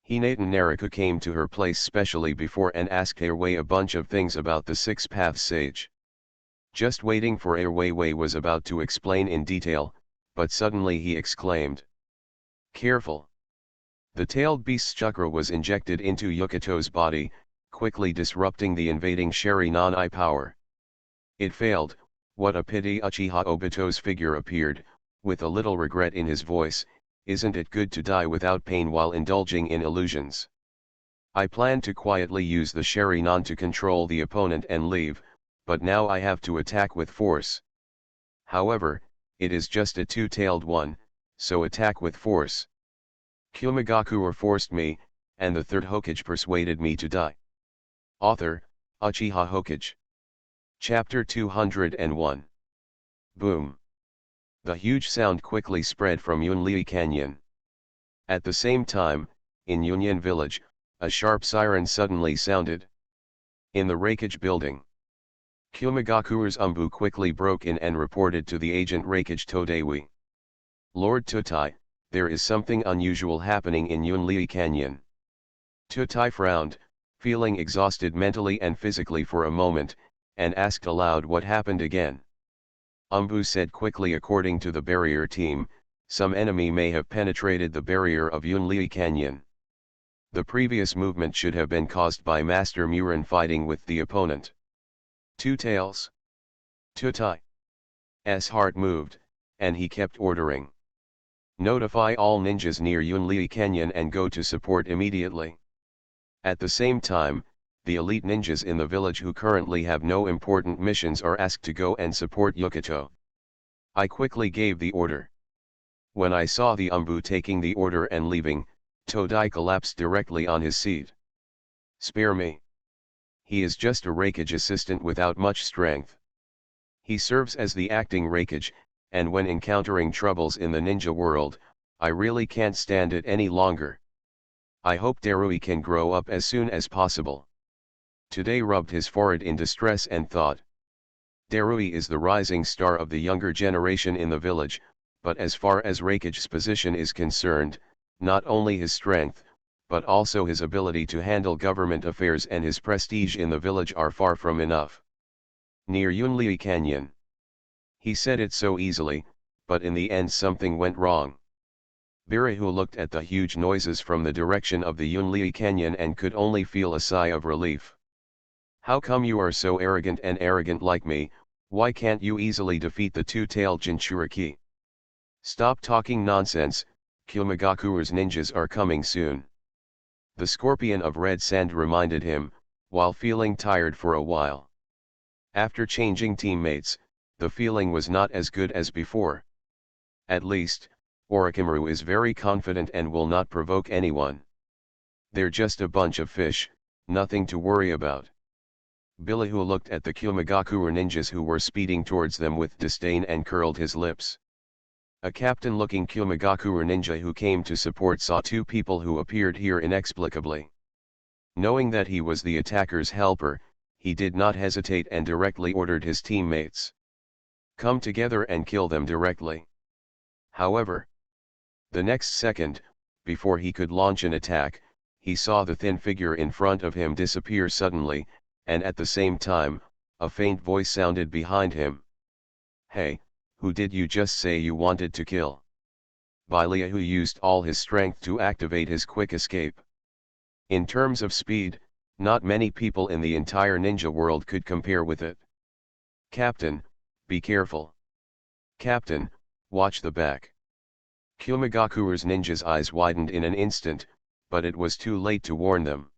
Hinatan Naraku came to her place specially before and asked Airway a bunch of things about the Six Paths Sage. Just waiting for Airway was about to explain in detail, but suddenly he exclaimed. Careful! The tailed beast's chakra was injected into Yukito's body, quickly disrupting the invading Sharingan power. It failed. What a pity. Uchiha Obito's figure appeared, with a little regret in his voice. Isn't it good to die without pain while indulging in illusions? I planned to quietly use the Sharingan to control the opponent and leave, but now I have to attack with force. However, it is just a two-tailed one, so attack with force. Kumogakure forced me, and the Third Hokage persuaded me to die. Author, Uchiha Hokage. Chapter 201. Boom. The huge sound quickly spread from Yunlei Canyon. At the same time, in Yunyan village, a sharp siren suddenly sounded. In the Raikage building. Kumogakure's Umbu quickly broke in and reported to the agent Raikage Todewi. Lord Tutai, there is something unusual happening in Yunlei Canyon. Tutai frowned, feeling exhausted mentally and physically for a moment, and asked aloud what happened again. Umbu said quickly, according to the barrier team, some enemy may have penetrated the barrier of Yunlei Canyon. The previous movement should have been caused by Master Murin fighting with the opponent. Two Tails. Tutai's heart moved, and he kept ordering. Notify all ninjas near Yunlei Canyon and go to support immediately. At the same time, the elite ninjas in the village who currently have no important missions are asked to go and support Yukito. I quickly gave the order. When I saw the Umbu taking the order and leaving, Todai collapsed directly on his seat. Spare me. He is just a Raikage assistant without much strength. He serves as the acting Raikage, and when encountering troubles in the ninja world, I really can't stand it any longer. I hope Darui can grow up as soon as possible. Today rubbed his forehead in distress and thought. Darui is the rising star of the younger generation in the village, but as far as Raikage's position is concerned, not only his strength, but also his ability to handle government affairs and his prestige in the village are far from enough. Near Yunlei Canyon. He said it so easily, but in the end something went wrong. Birihu looked at the huge noises from the direction of the Yunlei Canyon and could only feel a sigh of relief. How come you are so arrogant and arrogant like me? Why can't you easily defeat the two-tailed Jinchuriki? Stop talking nonsense, Kumogakure's ninjas are coming soon. The scorpion of red sand reminded him, while feeling tired for a while. After changing teammates, the feeling was not as good as before. At least, Orochimaru is very confident and will not provoke anyone. They're just a bunch of fish, nothing to worry about. Birihu looked at the Kumogakure ninjas who were speeding towards them with disdain and curled his lips. A captain-looking Kumogakure ninja who came to support saw two people who appeared here inexplicably. Knowing that he was the attacker's helper, he did not hesitate and directly ordered his teammates. Come together and kill them directly. However, the next second, before he could launch an attack, he saw the thin figure in front of him disappear suddenly, and at the same time, a faint voice sounded behind him. Hey, who did you just say you wanted to kill? Birihu used all his strength to activate his quick escape. In terms of speed, not many people in the entire ninja world could compare with it. Captain, be careful. Captain, watch the back. Kumogakure's ninjas' eyes widened in an instant, but it was too late to warn them.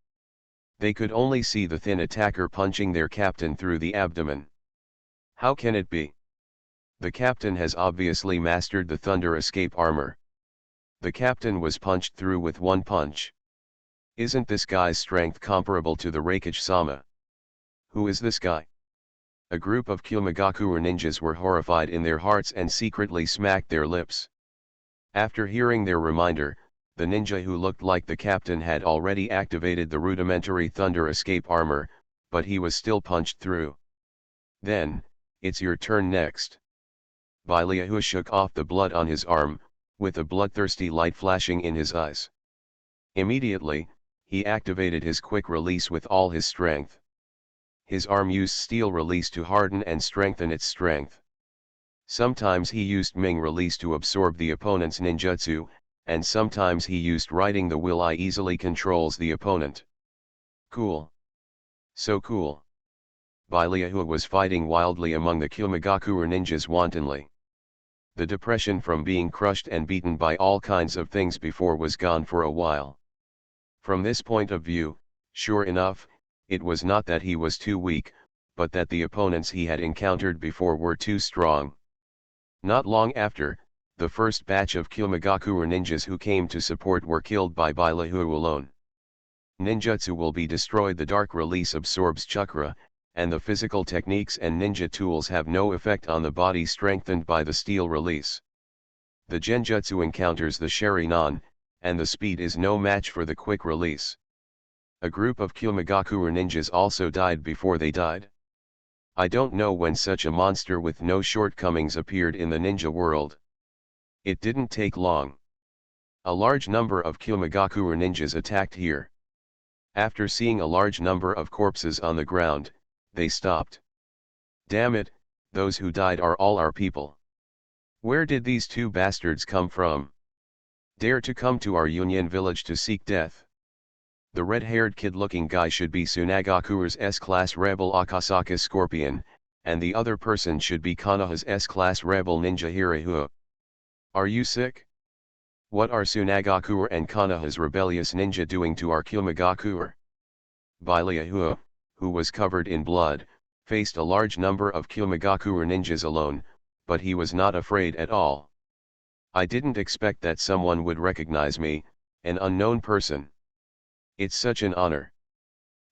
They could only see the thin attacker punching their captain through the abdomen. How can it be? The captain has obviously mastered the thunder escape armor. The captain was punched through with one punch. Isn't this guy's strength comparable to the Raikage-sama? Who is this guy? A group of Kumogakure ninjas were horrified in their hearts and secretly smacked their lips. After hearing their reminder, the ninja who looked like the captain had already activated the rudimentary thunder escape armor, but he was still punched through. Then, it's your turn next. Bailehu shook off the blood on his arm, with a bloodthirsty light flashing in his eyes. Immediately, he activated his quick release with all his strength. His arm used steel release to harden and strengthen its strength. Sometimes he used Ming release to absorb the opponent's ninjutsu, and sometimes he used riding the will. I easily controls the opponent. Cool. So cool. Bailehu was fighting wildly among the Kumogakure ninjas wantonly. The depression from being crushed and beaten by all kinds of things before was gone for a while. From this point of view, sure enough, it was not that he was too weak, but that the opponents he had encountered before were too strong. Not long after, the first batch of Kumogakure ninjas who came to support were killed by Bailehu alone. Ninjutsu will be destroyed. The dark release absorbs chakra, and the physical techniques and ninja tools have no effect on the body strengthened by the steel release. The genjutsu encounters the Sharingan, and the speed is no match for the quick release. A group of Kumogakure ninjas also died before they died. I don't know when such a monster with no shortcomings appeared in the ninja world. It didn't take long. A large number of Kumogakure ninjas attacked here. After seeing a large number of corpses on the ground, they stopped. Damn it, those who died are all our people. Where did these two bastards come from? Dare to come to our Union village to seek death. The red-haired kid-looking guy should be Tsunagakure's S-Class Rebel Akasaka Scorpion, and the other person should be Konoha's S-Class Rebel Ninja Hiraihu. Are you sick? What are Tsunagakure and Konoha's rebellious ninja doing to our Kumogakure? Bailehu, who was covered in blood, faced a large number of Kumogakure ninjas alone, but he was not afraid at all. I didn't expect that someone would recognize me, an unknown person. It's such an honor.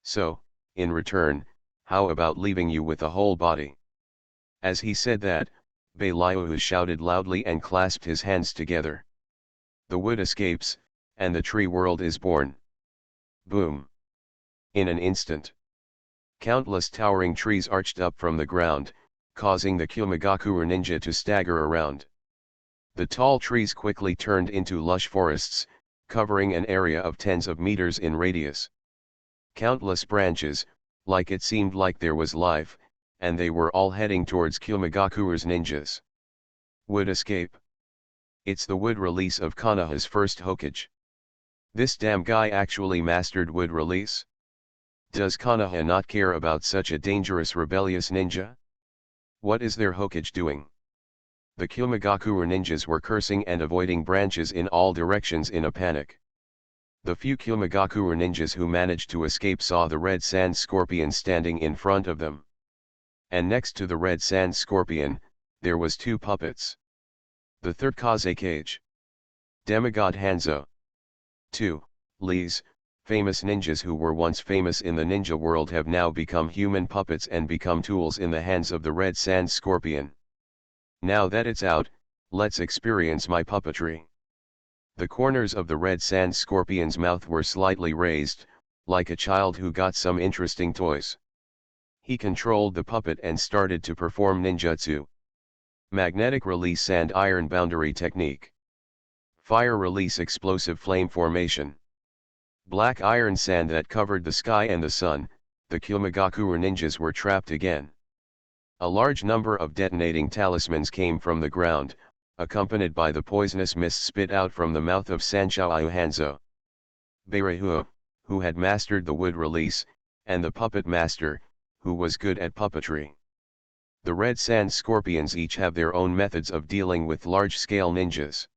So, in return, how about leaving you with a whole body? As he said that, Bailehu shouted loudly and clasped his hands together. The wood escapes, and the tree world is born. Boom. In an instant, countless towering trees arched up from the ground, causing the Kumogakure ninja to stagger around. The tall trees quickly turned into lush forests, covering an area of tens of meters in radius. Countless branches, like it seemed like there was life, and they were all heading towards Kumogakure's ninjas. Wood escape. It's the wood release of Konoha's first Hokage. This damn guy actually mastered wood release? Does Konoha not care about such a dangerous rebellious ninja? What is their Hokage doing? The Kumogakure ninjas were cursing and avoiding branches in all directions in a panic. The few Kumogakure ninjas who managed to escape saw the red sand scorpion standing in front of them. And next to the red sand scorpion, there was two puppets. The Third Hokage. Demigod Hanzo. 2. Lees, famous ninjas who were once famous in the ninja world have now become human puppets and become tools in the hands of the red sand scorpion. Now that it's out, let's experience my puppetry. The corners of the red sand scorpion's mouth were slightly raised, like a child who got some interesting toys. He controlled the puppet and started to perform ninjutsu. Magnetic release sand iron boundary technique. Fire release explosive flame formation. Black iron sand that covered the sky and the sun, the Kumogakure ninjas were trapped again. A large number of detonating talismans came from the ground, accompanied by the poisonous mist spit out from the mouth of Sanshou Hanzo. Bailehu, who had mastered the wood release, and the puppet master, who was good at puppetry. The red sand scorpions each have their own methods of dealing with large-scale ninjas.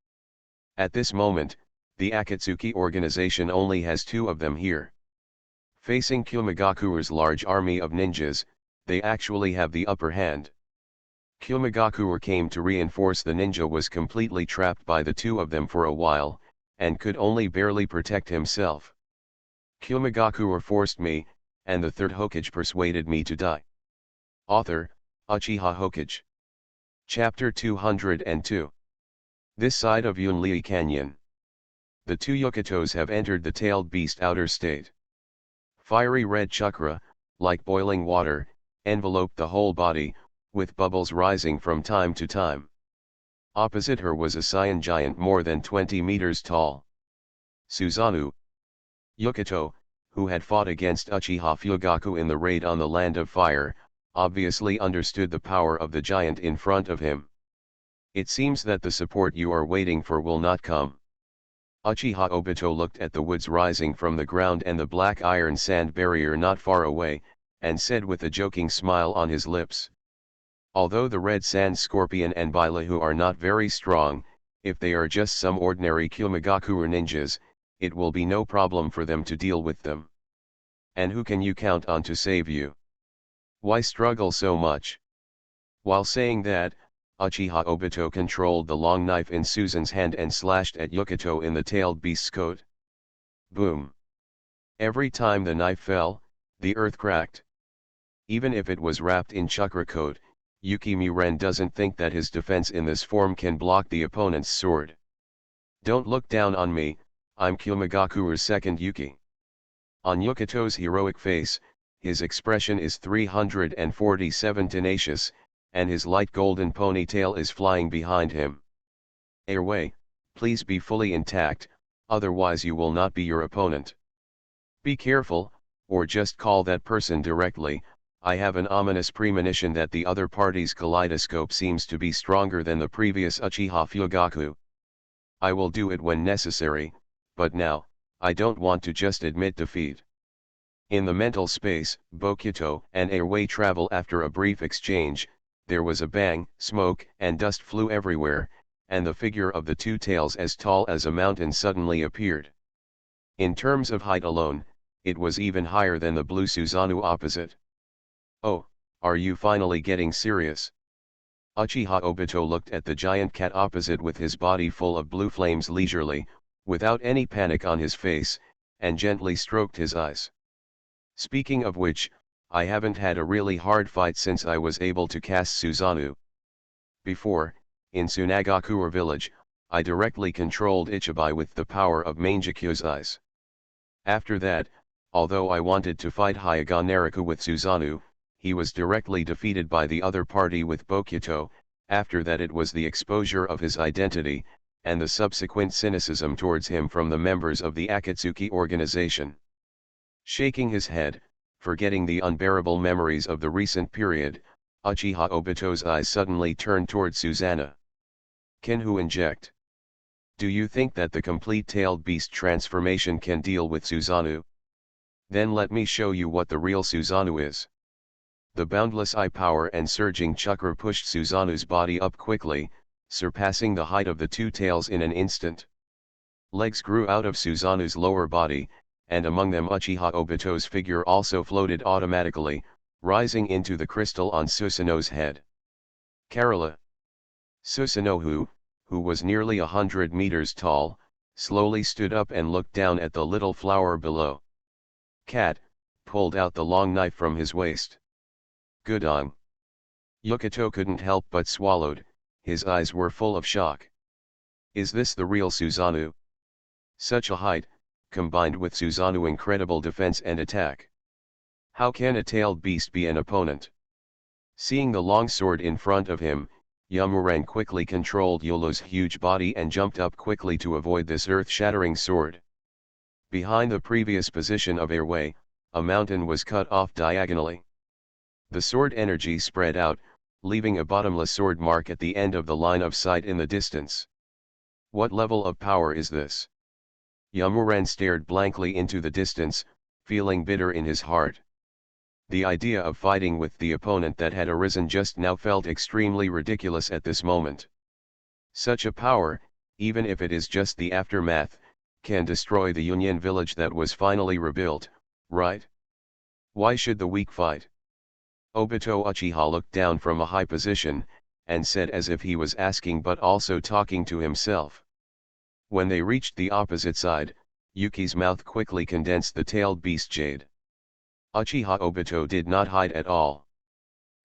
At this moment, the Akatsuki organization only has 2 of them here. Facing Kumogakure's large army of ninjas, they actually have the upper hand. Kumogakure came to reinforce the ninja was completely trapped by the 2 of them for a while, and could only barely protect himself. Kumogakure forced me, and the Third Hokage persuaded me to die. Author, Uchiha Hokage. Chapter 202. This side of Yunlei Canyon. The 2 Yokotos have entered the tailed beast outer state. Fiery red chakra, like boiling water, enveloped the whole body, with bubbles rising from time to time. Opposite her was a Saiyan giant more than 20 meters tall. Susanoo Yokoto, who had fought against Uchiha Fugaku in the raid on the Land of Fire, obviously understood the power of the giant in front of him. It seems that the support you are waiting for will not come. Uchiha Obito looked at the woods rising from the ground and the black iron sand barrier not far away, and said with a joking smile on his lips. Although the red sand scorpion and Bailahu are not very strong, if they are just some ordinary Kumogakure ninjas, it will be no problem for them to deal with them. And who can you count on to save you? Why struggle so much? While saying that, Uchiha Obito controlled the long knife in Susan's hand and slashed at Yokoto in the tailed beast's coat. Boom! Every time the knife fell, the earth cracked. Even if it was wrapped in chakra coat, Yukimuren doesn't think that his defense in this form can block the opponent's sword. Don't look down on me, I'm Kumogakure's second Yuki. On Yokoto's heroic face, his expression is 347 tenacious, and his light golden ponytail is flying behind him. Airway, please be fully intact, otherwise you will not be your opponent. Be careful, or just call that person directly. I have an ominous premonition that the other party's kaleidoscope seems to be stronger than the previous Uchiha Fugaku. I will do it when necessary, but now, I don't want to just admit defeat. In the mental space, Bokuto and Airway travel. After a brief exchange, there was a bang, smoke and dust flew everywhere, and the figure of the 2 tails as tall as a mountain suddenly appeared. In terms of height alone, it was even higher than the blue Susanoo opposite. Oh, are you finally getting serious? Uchiha Obito looked at the giant cat opposite with his body full of blue flames leisurely, without any panic on his face, and gently stroked his eyes. Speaking of which, I haven't had a really hard fight since I was able to cast Susanoo. Before, in Tsunagakure village, I directly controlled Ichibai with the power of Mangekyou's eyes. After that, although I wanted to fight Hyuga Nariku with Susanoo, he was directly defeated by the other party with Bokuto. After that it was the exposure of his identity, and the subsequent cynicism towards him from the members of the Akatsuki organization. Shaking his head, forgetting the unbearable memories of the recent period, Uchiha Obito's eyes suddenly turned toward Susanna. Can who inject? Do you think that the complete tailed beast transformation can deal with Susanoo? Then let me show you what the real Susanoo is. The boundless eye power and surging chakra pushed Susanoo's body up quickly, surpassing the height of the 2 tails in an instant. Legs grew out of Susanoo's lower body, and among them Uchiha Obito's figure also floated automatically, rising into the crystal on Susanoo's head. Kerala. Susanoo, who was nearly 100 meters tall, slowly stood up and looked down at the little flower below. Cat pulled out the long knife from his waist. Gudong. Yokoto couldn't help but swallowed, his eyes were full of shock. Is this the real Susanoo? Such a height, combined with Susanoo's incredible defense and attack. How can a tailed beast be an opponent? Seeing the long sword in front of him, Yamuran quickly controlled Yolo's huge body and jumped up quickly to avoid this earth-shattering sword. Behind the previous position of Airway, a mountain was cut off diagonally. The sword energy spread out, leaving a bottomless sword mark at the end of the line of sight in the distance. What level of power is this? Yamuran stared blankly into the distance, feeling bitter in his heart. The idea of fighting with the opponent that had arisen just now felt extremely ridiculous at this moment. Such a power, even if it is just the aftermath, can destroy the Union village that was finally rebuilt, right? Why should the weak fight? Obito Uchiha looked down from a high position, and said as if he was asking but also talking to himself. When they reached the opposite side, Yuki's mouth quickly condensed the tailed beast Jade. Uchiha Obito did not hide at all.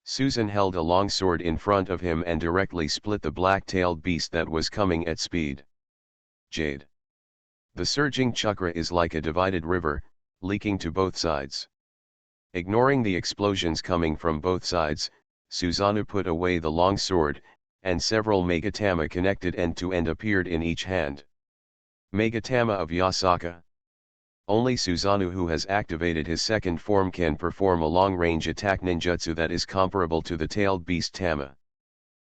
Susan held a long sword in front of him and directly split the black-tailed beast that was coming at speed. Jade. The surging chakra is like a divided river, leaking to both sides. Ignoring the explosions coming from both sides, Susanoo put away the long sword, and several Megatama connected end-to-end appeared in each hand. Megatama of Yasaka. Only Susanoo, who has activated his second form, can perform a long-range attack ninjutsu that is comparable to the tailed beast Tama.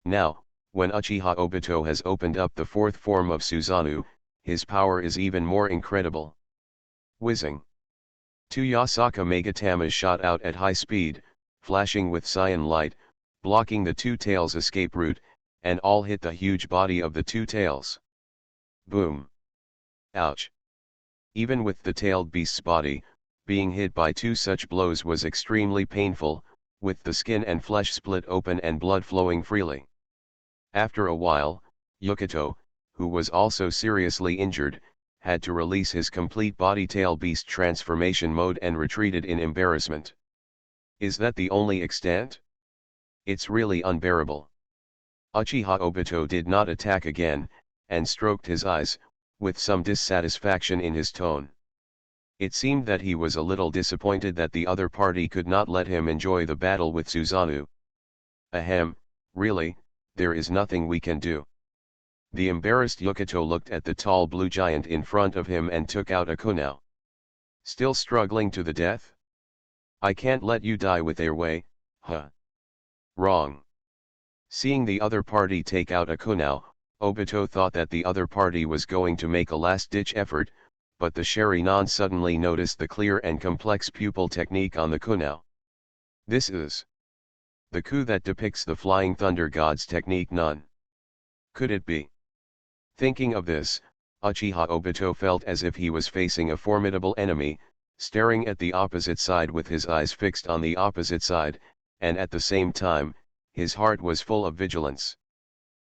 Now, when Uchiha Obito has opened up the fourth form of Susanoo, his power is even more incredible. Whizzing. Two Yasaka Megatamas shot out at high speed, flashing with cyan light, blocking the two tails' escape route, and all hit the huge body of the two tails. Boom. Ouch. Even with the tailed beast's body, being hit by two such blows was extremely painful, with the skin and flesh split open and blood flowing freely. After a while, Yukito, who was also seriously injured, had to release his complete body tail beast transformation mode and retreated in embarrassment. Is that the only extent? It's really unbearable. Uchiha Obito did not attack again, and stroked his eyes, with some dissatisfaction in his tone. It seemed that he was a little disappointed that the other party could not let him enjoy the battle with Susanoo. Ahem, really, there is nothing we can do. The embarrassed Yukito looked at the tall blue giant in front of him and took out a kunai. Still struggling to the death? I can't let you die with their way, huh? Wrong. Seeing the other party take out a kunai, Obito thought that the other party was going to make a last-ditch effort, but the Sharingan suddenly noticed the clear and complex pupil technique on the kunai. This is the coup that depicts the Flying Thunder God's technique. None. Could it be? Thinking of this, Uchiha Obito felt as if he was facing a formidable enemy, staring at the opposite side with his eyes fixed on the opposite side, and at the same time, his heart was full of vigilance.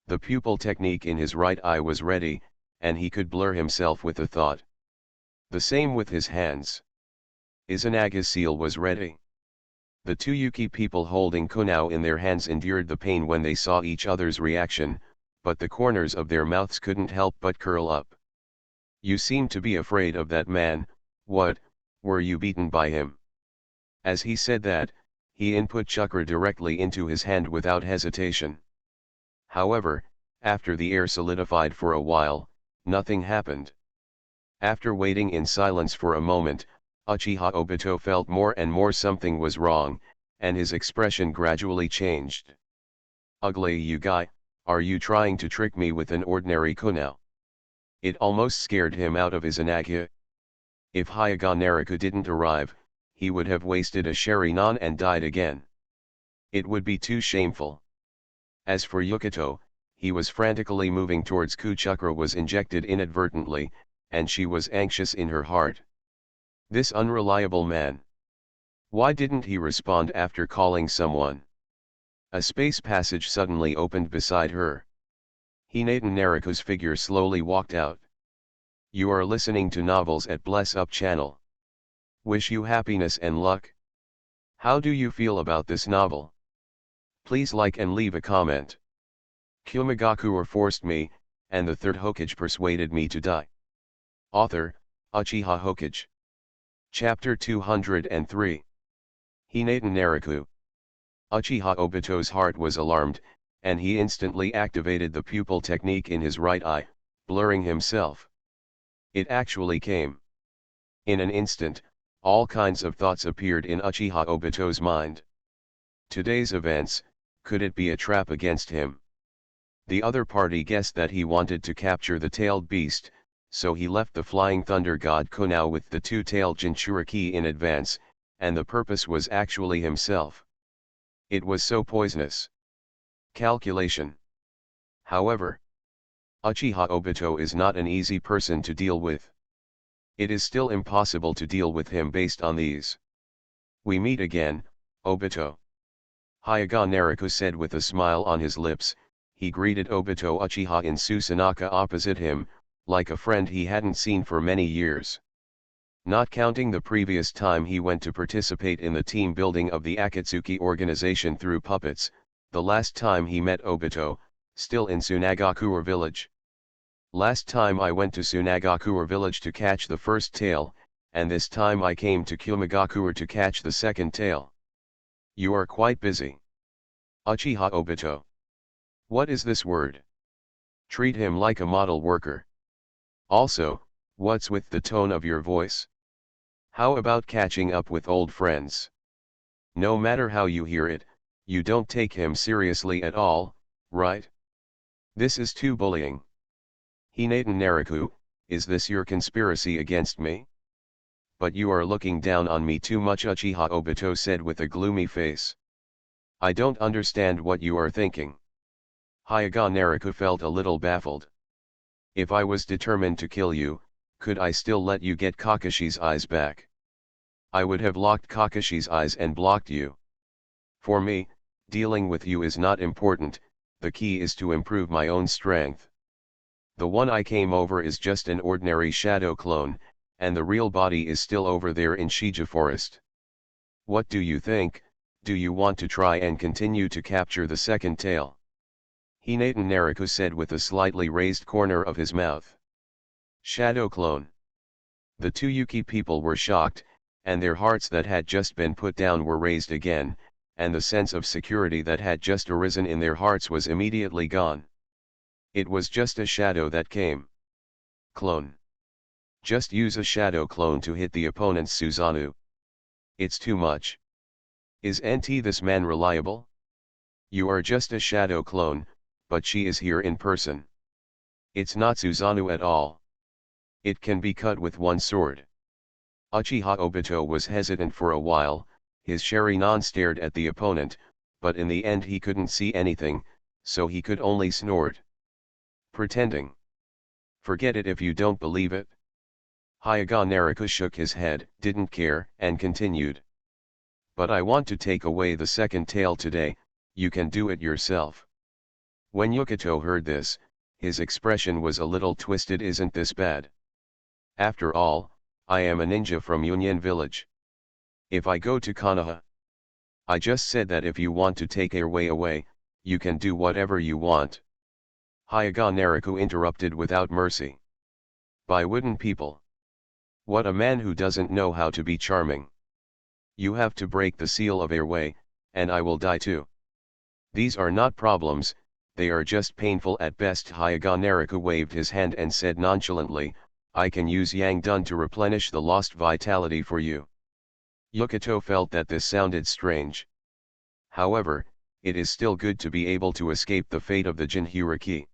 The pupil technique in his right eye was ready, and he could blur himself with the thought. The same with his hands. Izanaga's seal was ready. The two Yuki people holding kunai in their hands endured the pain when they saw each other's reaction, but the corners of their mouths couldn't help but curl up. You seem to be afraid of that man. What, were you beaten by him? As he said that, he input chakra directly into his hand without hesitation. However, after the air solidified for a while, nothing happened. After waiting in silence for a moment, Uchiha Obito felt more and more something was wrong, and his expression gradually changed. Ugly you guy, are you trying to trick me with an ordinary kunai? It almost scared him out of his Izanaga. If Hyuga Naruka didn't arrive, he would have wasted a Sharingan and died again. It would be too shameful. As for Yukito, he was frantically moving towards Ku Chakra was injected inadvertently, and she was anxious in her heart. This unreliable man. Why didn't he respond after calling someone? A space passage suddenly opened beside her. Hinata Naruko's figure slowly walked out. You are listening to novels at Bless Up channel. Wish you happiness and luck. How do you feel about this novel? Please like and leave a comment. Kumogakure forced me, and the Third Hokage persuaded me to die. Author, Uchiha Hokage. Chapter 203. Hinata Naruko. Uchiha Obito's heart was alarmed, and he instantly activated the pupil technique in his right eye, blurring himself. It actually came. In an instant, all kinds of thoughts appeared in Uchiha Obito's mind. Today's events, could it be a trap against him? The other party guessed that he wanted to capture the tailed beast, so he left the Flying Thunder God kunai with the two-tailed Jinchuriki in advance, and the purpose was actually himself. It was so poisonous. Calculation. However, Uchiha Obito is not an easy person to deal with. It is still impossible to deal with him based on these. We meet again, Obito. Hyuga Naruto said with a smile on his lips. He greeted Obito Uchiha in Susanaka opposite him, like a friend he hadn't seen for many years. Not counting the previous time he went to participate in the team building of the Akatsuki organization through puppets, the last time he met Obito, still in Sunagakure village. Last time I went to Sunagakure village to catch the first tail, and this time I came to Kumogakure to catch the second tail. You are quite busy. Uchiha Obito. What is this word? Treat him like a model worker. Also, what's with the tone of your voice? How about catching up with old friends? No matter how you hear it, you don't take him seriously at all, right? This is too bullying. Hinata Naruto, is this your conspiracy against me? But you are looking down on me too much, Uchiha Obito said with a gloomy face. I don't understand what you are thinking. Hyuga Naruto felt a little baffled. If I was determined to kill you, could I still let you get Kakashi's eyes back? I would have locked Kakashi's eyes and blocked you. For me, dealing with you is not important, the key is to improve my own strength. The one I came over is just an ordinary shadow clone, and the real body is still over there in Shija Forest. What do you think? Do you want to try and continue to capture the second tail? Hinata Naruto said with a slightly raised corner of his mouth. Shadow clone. The two Yuki people were shocked, and their hearts that had just been put down were raised again, and the sense of security that had just arisen in their hearts was immediately gone. It was just a shadow that came. Clone. Just use a shadow clone to hit the opponent's Susanoo. It's too much. Isn't this man reliable? You are just a shadow clone, but she is here in person. It's not Susanoo at all. It can be cut with one sword. Uchiha Obito was hesitant for a while, his Sharingan stared at the opponent, but in the end he couldn't see anything, so he could only snort. Pretending. Forget it if you don't believe it. Hyuga Naruto shook his head, didn't care, and continued. But I want to take away the second tail today, you can do it yourself. When Yukito heard this, his expression was a little twisted. Isn't this bad? After all, I am a ninja from Union Village. If I go to Konoha. I just said that if you want to take your way away, you can do whatever you want. Hyuga Naruto interrupted without mercy. By wooden people. What a man who doesn't know how to be charming. You have to break the seal of your way, and I will die too. These are not problems, they are just painful at best. Hyuga Naruto waved his hand and said nonchalantly, I can use Yang Dun to replenish the lost vitality for you. Yukito felt that this sounded strange. However, it is still good to be able to escape the fate of the Jinchuriki.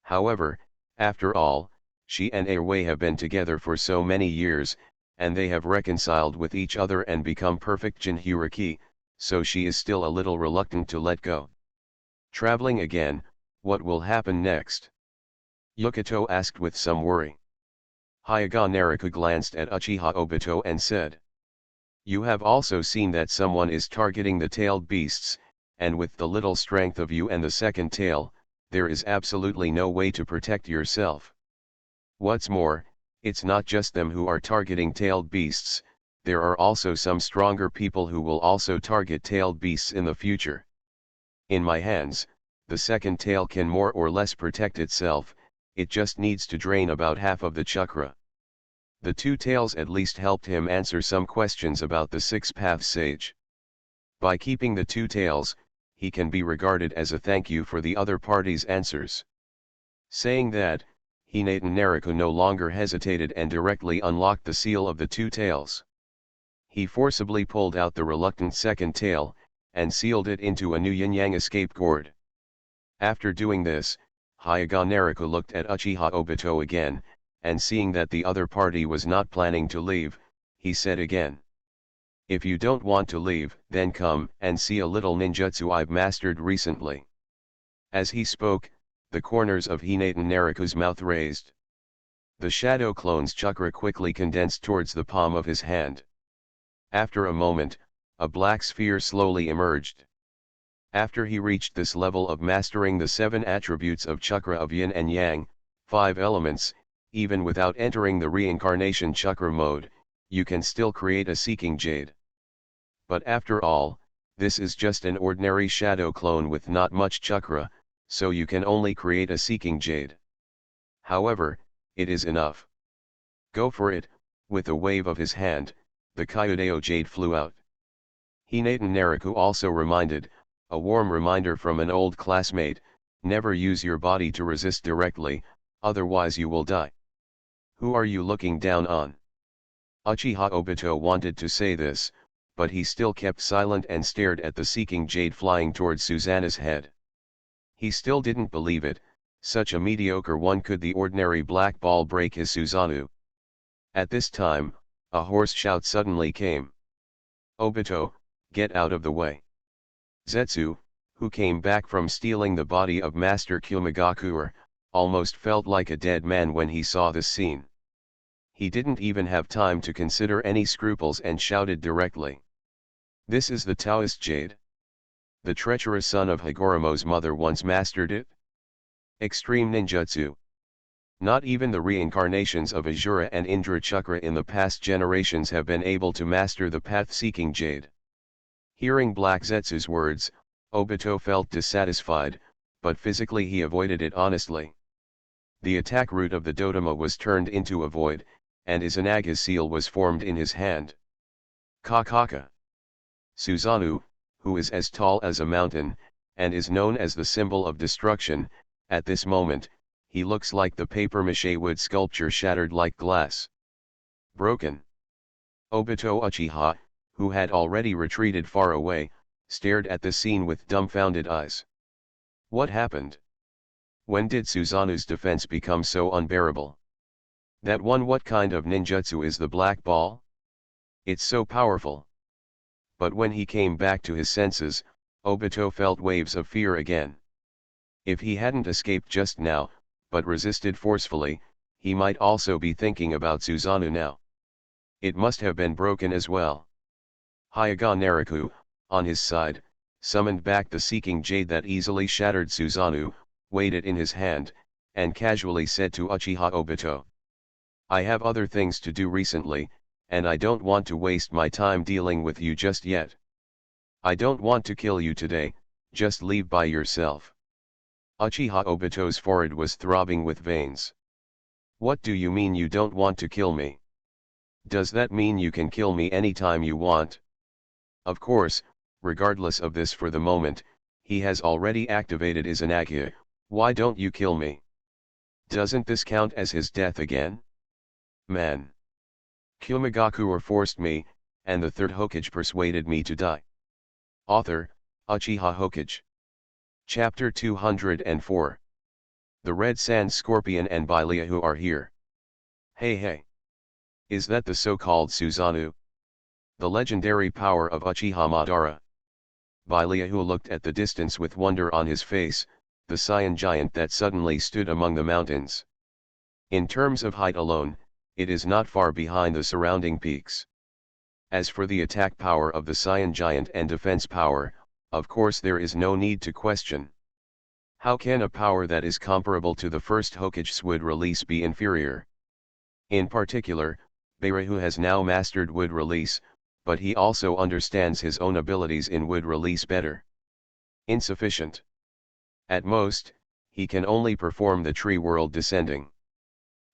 However, after all, she and Erwei have been together for so many years, and they have reconciled with each other and become perfect Jinchuriki, so she is still a little reluctant to let go. Traveling again, what will happen next? Yukito asked with some worry. Hyuga Naruto glanced at Uchiha Obito and said. You have also seen that someone is targeting the tailed beasts, and with the little strength of you and the second tail, there is absolutely no way to protect yourself. What's more, it's not just them who are targeting tailed beasts, there are also some stronger people who will also target tailed beasts in the future. In my hands, the second tail can more or less protect itself, it just needs to drain about half of the chakra. The two tails at least helped him answer some questions about the six-path sage. By keeping the two tails, he can be regarded as a thank you for the other party's answers. Saying that, Hinata Naruto no longer hesitated and directly unlocked the seal of the two tails. He forcibly pulled out the reluctant second tail, and sealed it into a new yin-yang escape cord. After doing this, Hyuga Naruto looked at Uchiha Obito again, and seeing that the other party was not planning to leave, he said again. If you don't want to leave, then come and see a little ninjutsu I've mastered recently. As he spoke, the corners of Hinatan Nariku's mouth raised. The shadow clone's chakra quickly condensed towards the palm of his hand. After a moment, a black sphere slowly emerged. After he reached this level of mastering the 7 attributes of chakra of yin and yang, 5 elements, even without entering the reincarnation chakra mode, you can still create a seeking jade. But after all, this is just an ordinary shadow clone with not much chakra, so you can only create a seeking jade. However, it is enough. Go for it. With a wave of his hand, the Kyudeo jade flew out. Hinatan Nariku also reminded, a warm reminder from an old classmate, never use your body to resist directly, otherwise you will die. Who are you looking down on? Uchiha Obito wanted to say this, but he still kept silent and stared at the seeking jade flying towards Susanna's head. He still didn't believe it, such a mediocre one could the ordinary black ball break his Susanoo. At this time, a hoarse shout suddenly came. Obito, get out of the way. Zetsu, who came back from stealing the body of Master Kumogakure, almost felt like a dead man when he saw this scene. He didn't even have time to consider any scruples and shouted directly. This is the Taoist jade. The treacherous son of Hagoromo's mother once mastered it. Extreme ninjutsu. Not even the reincarnations of Asura and Indra Chakra in the past generations have been able to master the path-seeking jade. Hearing Black Zetsu's words, Obito felt dissatisfied, but physically he avoided it honestly. The attack root of the Dotama was turned into a void, and Izanaga's seal was formed in his hand. Kakaka. Susanoo, who is as tall as a mountain, and is known as the symbol of destruction, at this moment, he looks like the papier-mâché wood sculpture shattered like glass. Broken. Obito Uchiha, who had already retreated far away, stared at the scene with dumbfounded eyes. What happened? When did Susanoo's defense become so unbearable? That one, what kind of ninjutsu is the black ball? It's so powerful. But when he came back to his senses, Obito felt waves of fear again. If he hadn't escaped just now, but resisted forcefully, he might also be thinking about Susanoo now. It must have been broken as well. Hyuga Nariku, on his side, summoned back the seeking jade that easily shattered Susanoo, weighed it in his hand, and casually said to Uchiha Obito. I have other things to do recently, and I don't want to waste my time dealing with you just yet. I don't want to kill you today, just leave by yourself. Uchiha Obito's forehead was throbbing with veins. What do you mean you don't want to kill me? Does that mean you can kill me anytime you want? Of course, regardless of this for the moment, he has already activated Izanagi. Why don't you kill me? Doesn't this count as his death again? Man. Kumogakure forced me, and the Third Hokage persuaded me to die. Author, Uchiha Hokage. Chapter 204. The Red Sand Scorpion and Baileahu are here. Hey hey. Is that the so-called Susanoo? The legendary power of Uchiha Madara. Baileahu looked at the distance with wonder on his face, the Saiyan giant that suddenly stood among the mountains. In terms of height alone, it is not far behind the surrounding peaks. As for the attack power of the Saiyan giant and defense power, of course there is no need to question. How can a power that is comparable to the first Hokage's wood release be inferior? In particular, Baileahu has now mastered wood release, but he also understands his own abilities in wood release better. Insufficient. At most, he can only perform the tree world descending.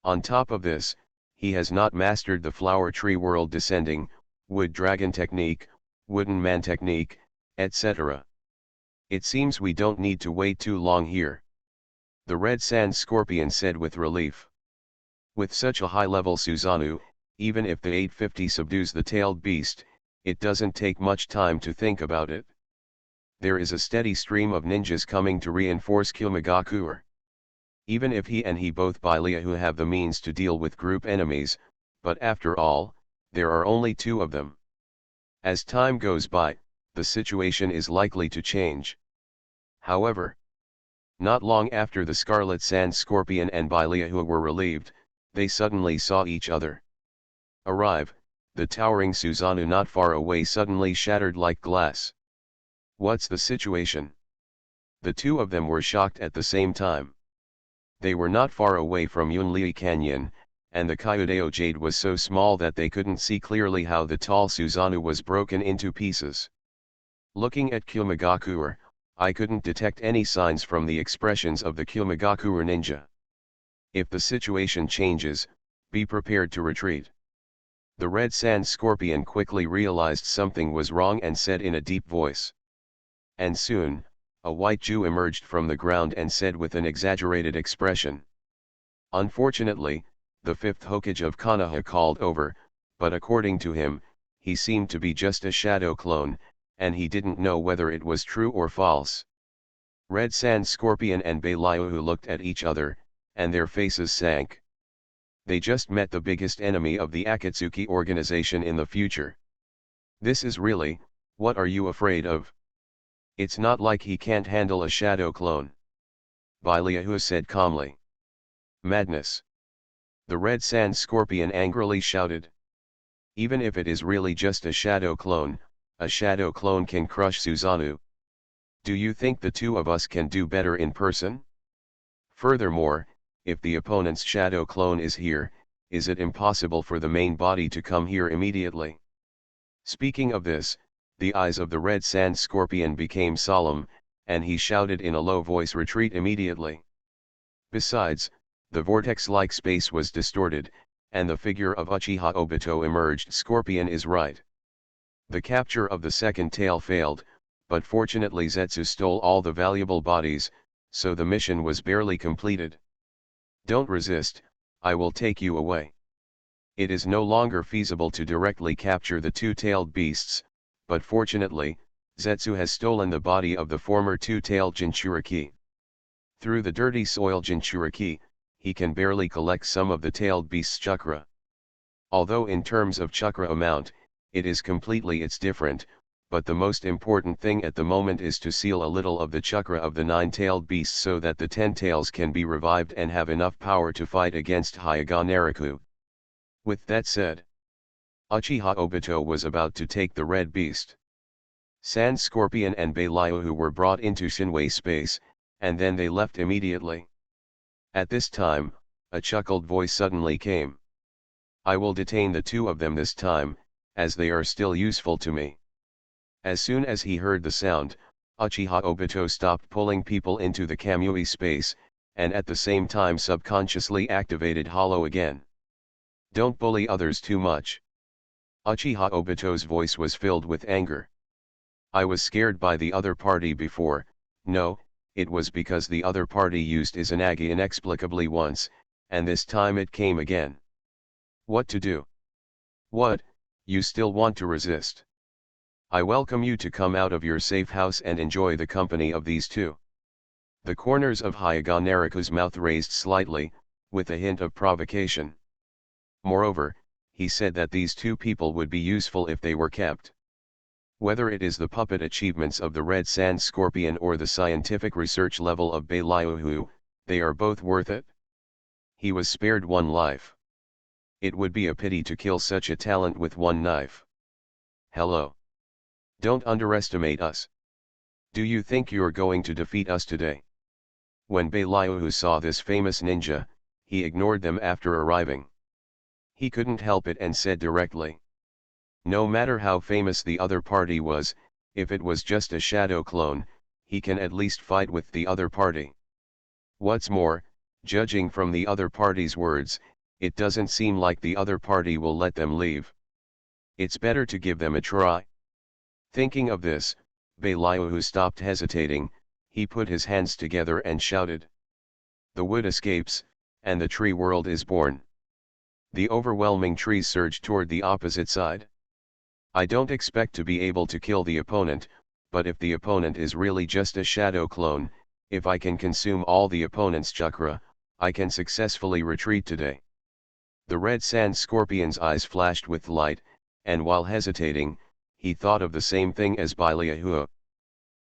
On top of this, he has not mastered the flower tree world descending, wood dragon technique, wooden man technique, etc. It seems we don't need to wait too long here. The Red Sand Scorpion said with relief. With such a high-level Susanoo, even if the 850 subdues the tailed beast, it doesn't take much time to think about it. There is a steady stream of ninjas coming to reinforce Kumogakure. Even if he and he both Baileahu have the means to deal with group enemies, but after all, there are only 2 of them. As time goes by, the situation is likely to change. However, Not long after the Scarlet Sand Scorpion and Baileahu were relieved, they suddenly saw each other arrive. The towering Susanoo not far away suddenly shattered like glass. What's the situation? The two of them were shocked at the same time. They were not far away from Yunlei Canyon, and the Kyodeo Jade was so small that they couldn't see clearly how the tall Susanoo was broken into pieces. Looking at Kumogakure, I couldn't detect any signs from the expressions of the Kumogakure ninja. If the situation changes, be prepared to retreat. The Red Sand Scorpion quickly realized something was wrong and said in a deep voice. And soon, a white Jew emerged from the ground and said with an exaggerated expression. Unfortunately, the fifth Hokage of Konoha called over, but according to him, he seemed to be just a shadow clone, and he didn't know whether it was true or false. Red Sand Scorpion and Baileahu looked at each other, and their faces sank. They just met the biggest enemy of the Akatsuki organization in the future. This is really, what are you afraid of? It's not like he can't handle a shadow clone. Baileahu said calmly. Madness. The Red Sand Scorpion angrily shouted. Even if it is really just a shadow clone can crush Susanoo. Do you think the two of us can do better in person? Furthermore, if the opponent's shadow clone is here, is it impossible for the main body to come here immediately? Speaking of this, the eyes of the Red Sand Scorpion became solemn, and he shouted in a low voice, retreat immediately. Besides, the vortex-like space was distorted, and the figure of Uchiha Obito emerged. Scorpion is right. The capture of the second tail failed, but fortunately Zetsu stole all the valuable bodies, so the mission was barely completed. Don't resist, I will take you away. It is no longer feasible to directly capture the two-tailed beasts, but fortunately, Zetsu has stolen the body of the former two-tailed Jinchuriki. Through the dirty soil Jinchuriki, he can barely collect some of the tailed beast's chakra. Although in terms of chakra amount, it is completely it's different, but the most important thing at the moment is to seal a little of the chakra of the nine-tailed beast so that the 10 tails can be revived and have enough power to fight against Hyuga. With that said, Uchiha Obito was about to take the red beast. Sand Scorpion and Baileahu were brought into Shinwei space, and then they left immediately. At this time, a chuckled voice suddenly came. I will detain the two of them this time, as they are still useful to me. As soon as he heard the sound, Uchiha Obito stopped pulling people into the Kamui space, and at the same time subconsciously activated Hollow again. Don't bully others too much. Uchiha Obito's voice was filled with anger. I was scared by the other party before, no, it was because the other party used Izanagi inexplicably once, and this time it came again. What to do? What, you still want to resist? I welcome you to come out of your safe house and enjoy the company of these two. The corners of Hyuga mouth raised slightly, with a hint of provocation. Moreover, he said that these two people would be useful if they were kept. Whether it is the puppet achievements of the Red Sand Scorpion or the scientific research level of Baileahu, they are both worth it. He was spared one life. It would be a pity to kill such a talent with one knife. Hello. Don't underestimate us. Do you think you're going to defeat us today? When Baileahu saw this famous ninja, he ignored them after arriving. He couldn't help it and said directly. No matter how famous the other party was, if it was just a shadow clone, he can at least fight with the other party. What's more, judging from the other party's words, it doesn't seem like the other party will let them leave. It's better to give them a try. Thinking of this, Baileahu stopped hesitating, he put his hands together and shouted. The wood escapes, and the tree world is born. The overwhelming trees surge toward the opposite side. I don't expect to be able to kill the opponent, but if the opponent is really just a shadow clone, if I can consume all the opponent's chakra, I can successfully retreat today. The Red Sand Scorpion's eyes flashed with light, and while hesitating, he thought of the same thing as Baileahu.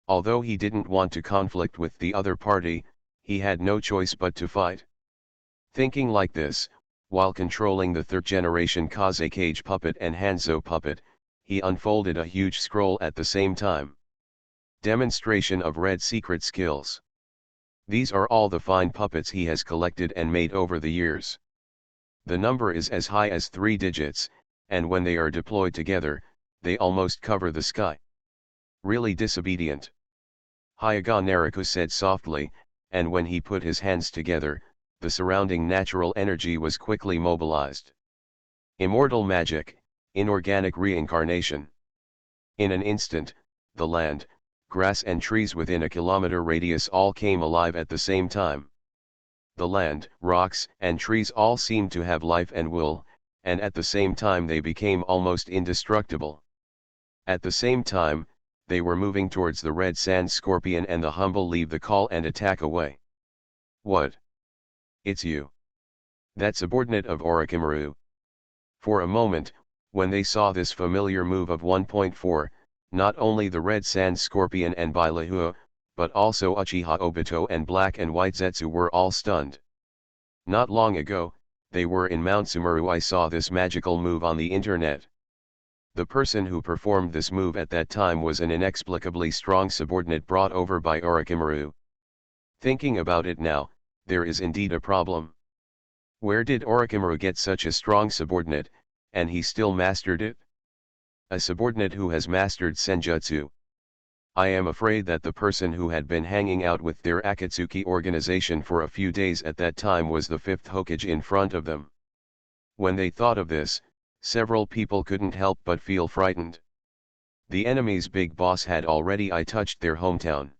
Although he didn't want to conflict with the other party, he had no choice but to fight. Thinking like this, while controlling the third generation Kazekage puppet and Hanzo puppet, he unfolded a huge scroll at the same time. Demonstration of red secret skills. These are all the fine puppets he has collected and made over the years. The number is as high as 3 digits, and when they are deployed together, they almost cover the sky. Really disobedient. Hyuga Naruko said softly, and when he put his hands together, the surrounding natural energy was quickly mobilized. Immortal magic, inorganic reincarnation. In an instant, the land, grass and trees within a kilometer radius all came alive at the same time. The land, rocks, and trees all seemed to have life and will, and at the same time they became almost indestructible. At the same time, they were moving towards the red sand scorpion, and the humble leave the call and attack away. What? It's you. That subordinate of Orochimaru. For a moment, when they saw this familiar move of 1.4, not only the red sand scorpion and Bailahua, but also Uchiha Obito and Black and White Zetsu were all stunned. Not long ago, they were in Mount Sumeru. I saw this magical move on the internet. The person who performed this move at that time was an inexplicably strong subordinate brought over by Orochimaru. Thinking about it now, there is indeed a problem. Where did Orochimaru get such a strong subordinate, and he still mastered it? A subordinate who has mastered Senjutsu. I am afraid that the person who had been hanging out with their Akatsuki organization for a few days at that time was the fifth Hokage in front of them. When they thought of this, several people couldn't help but feel frightened. The enemy's big boss had already touched their hometown.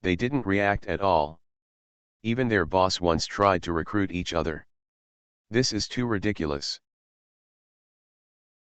They didn't react at all. Even their boss once tried to recruit each other. This is too ridiculous.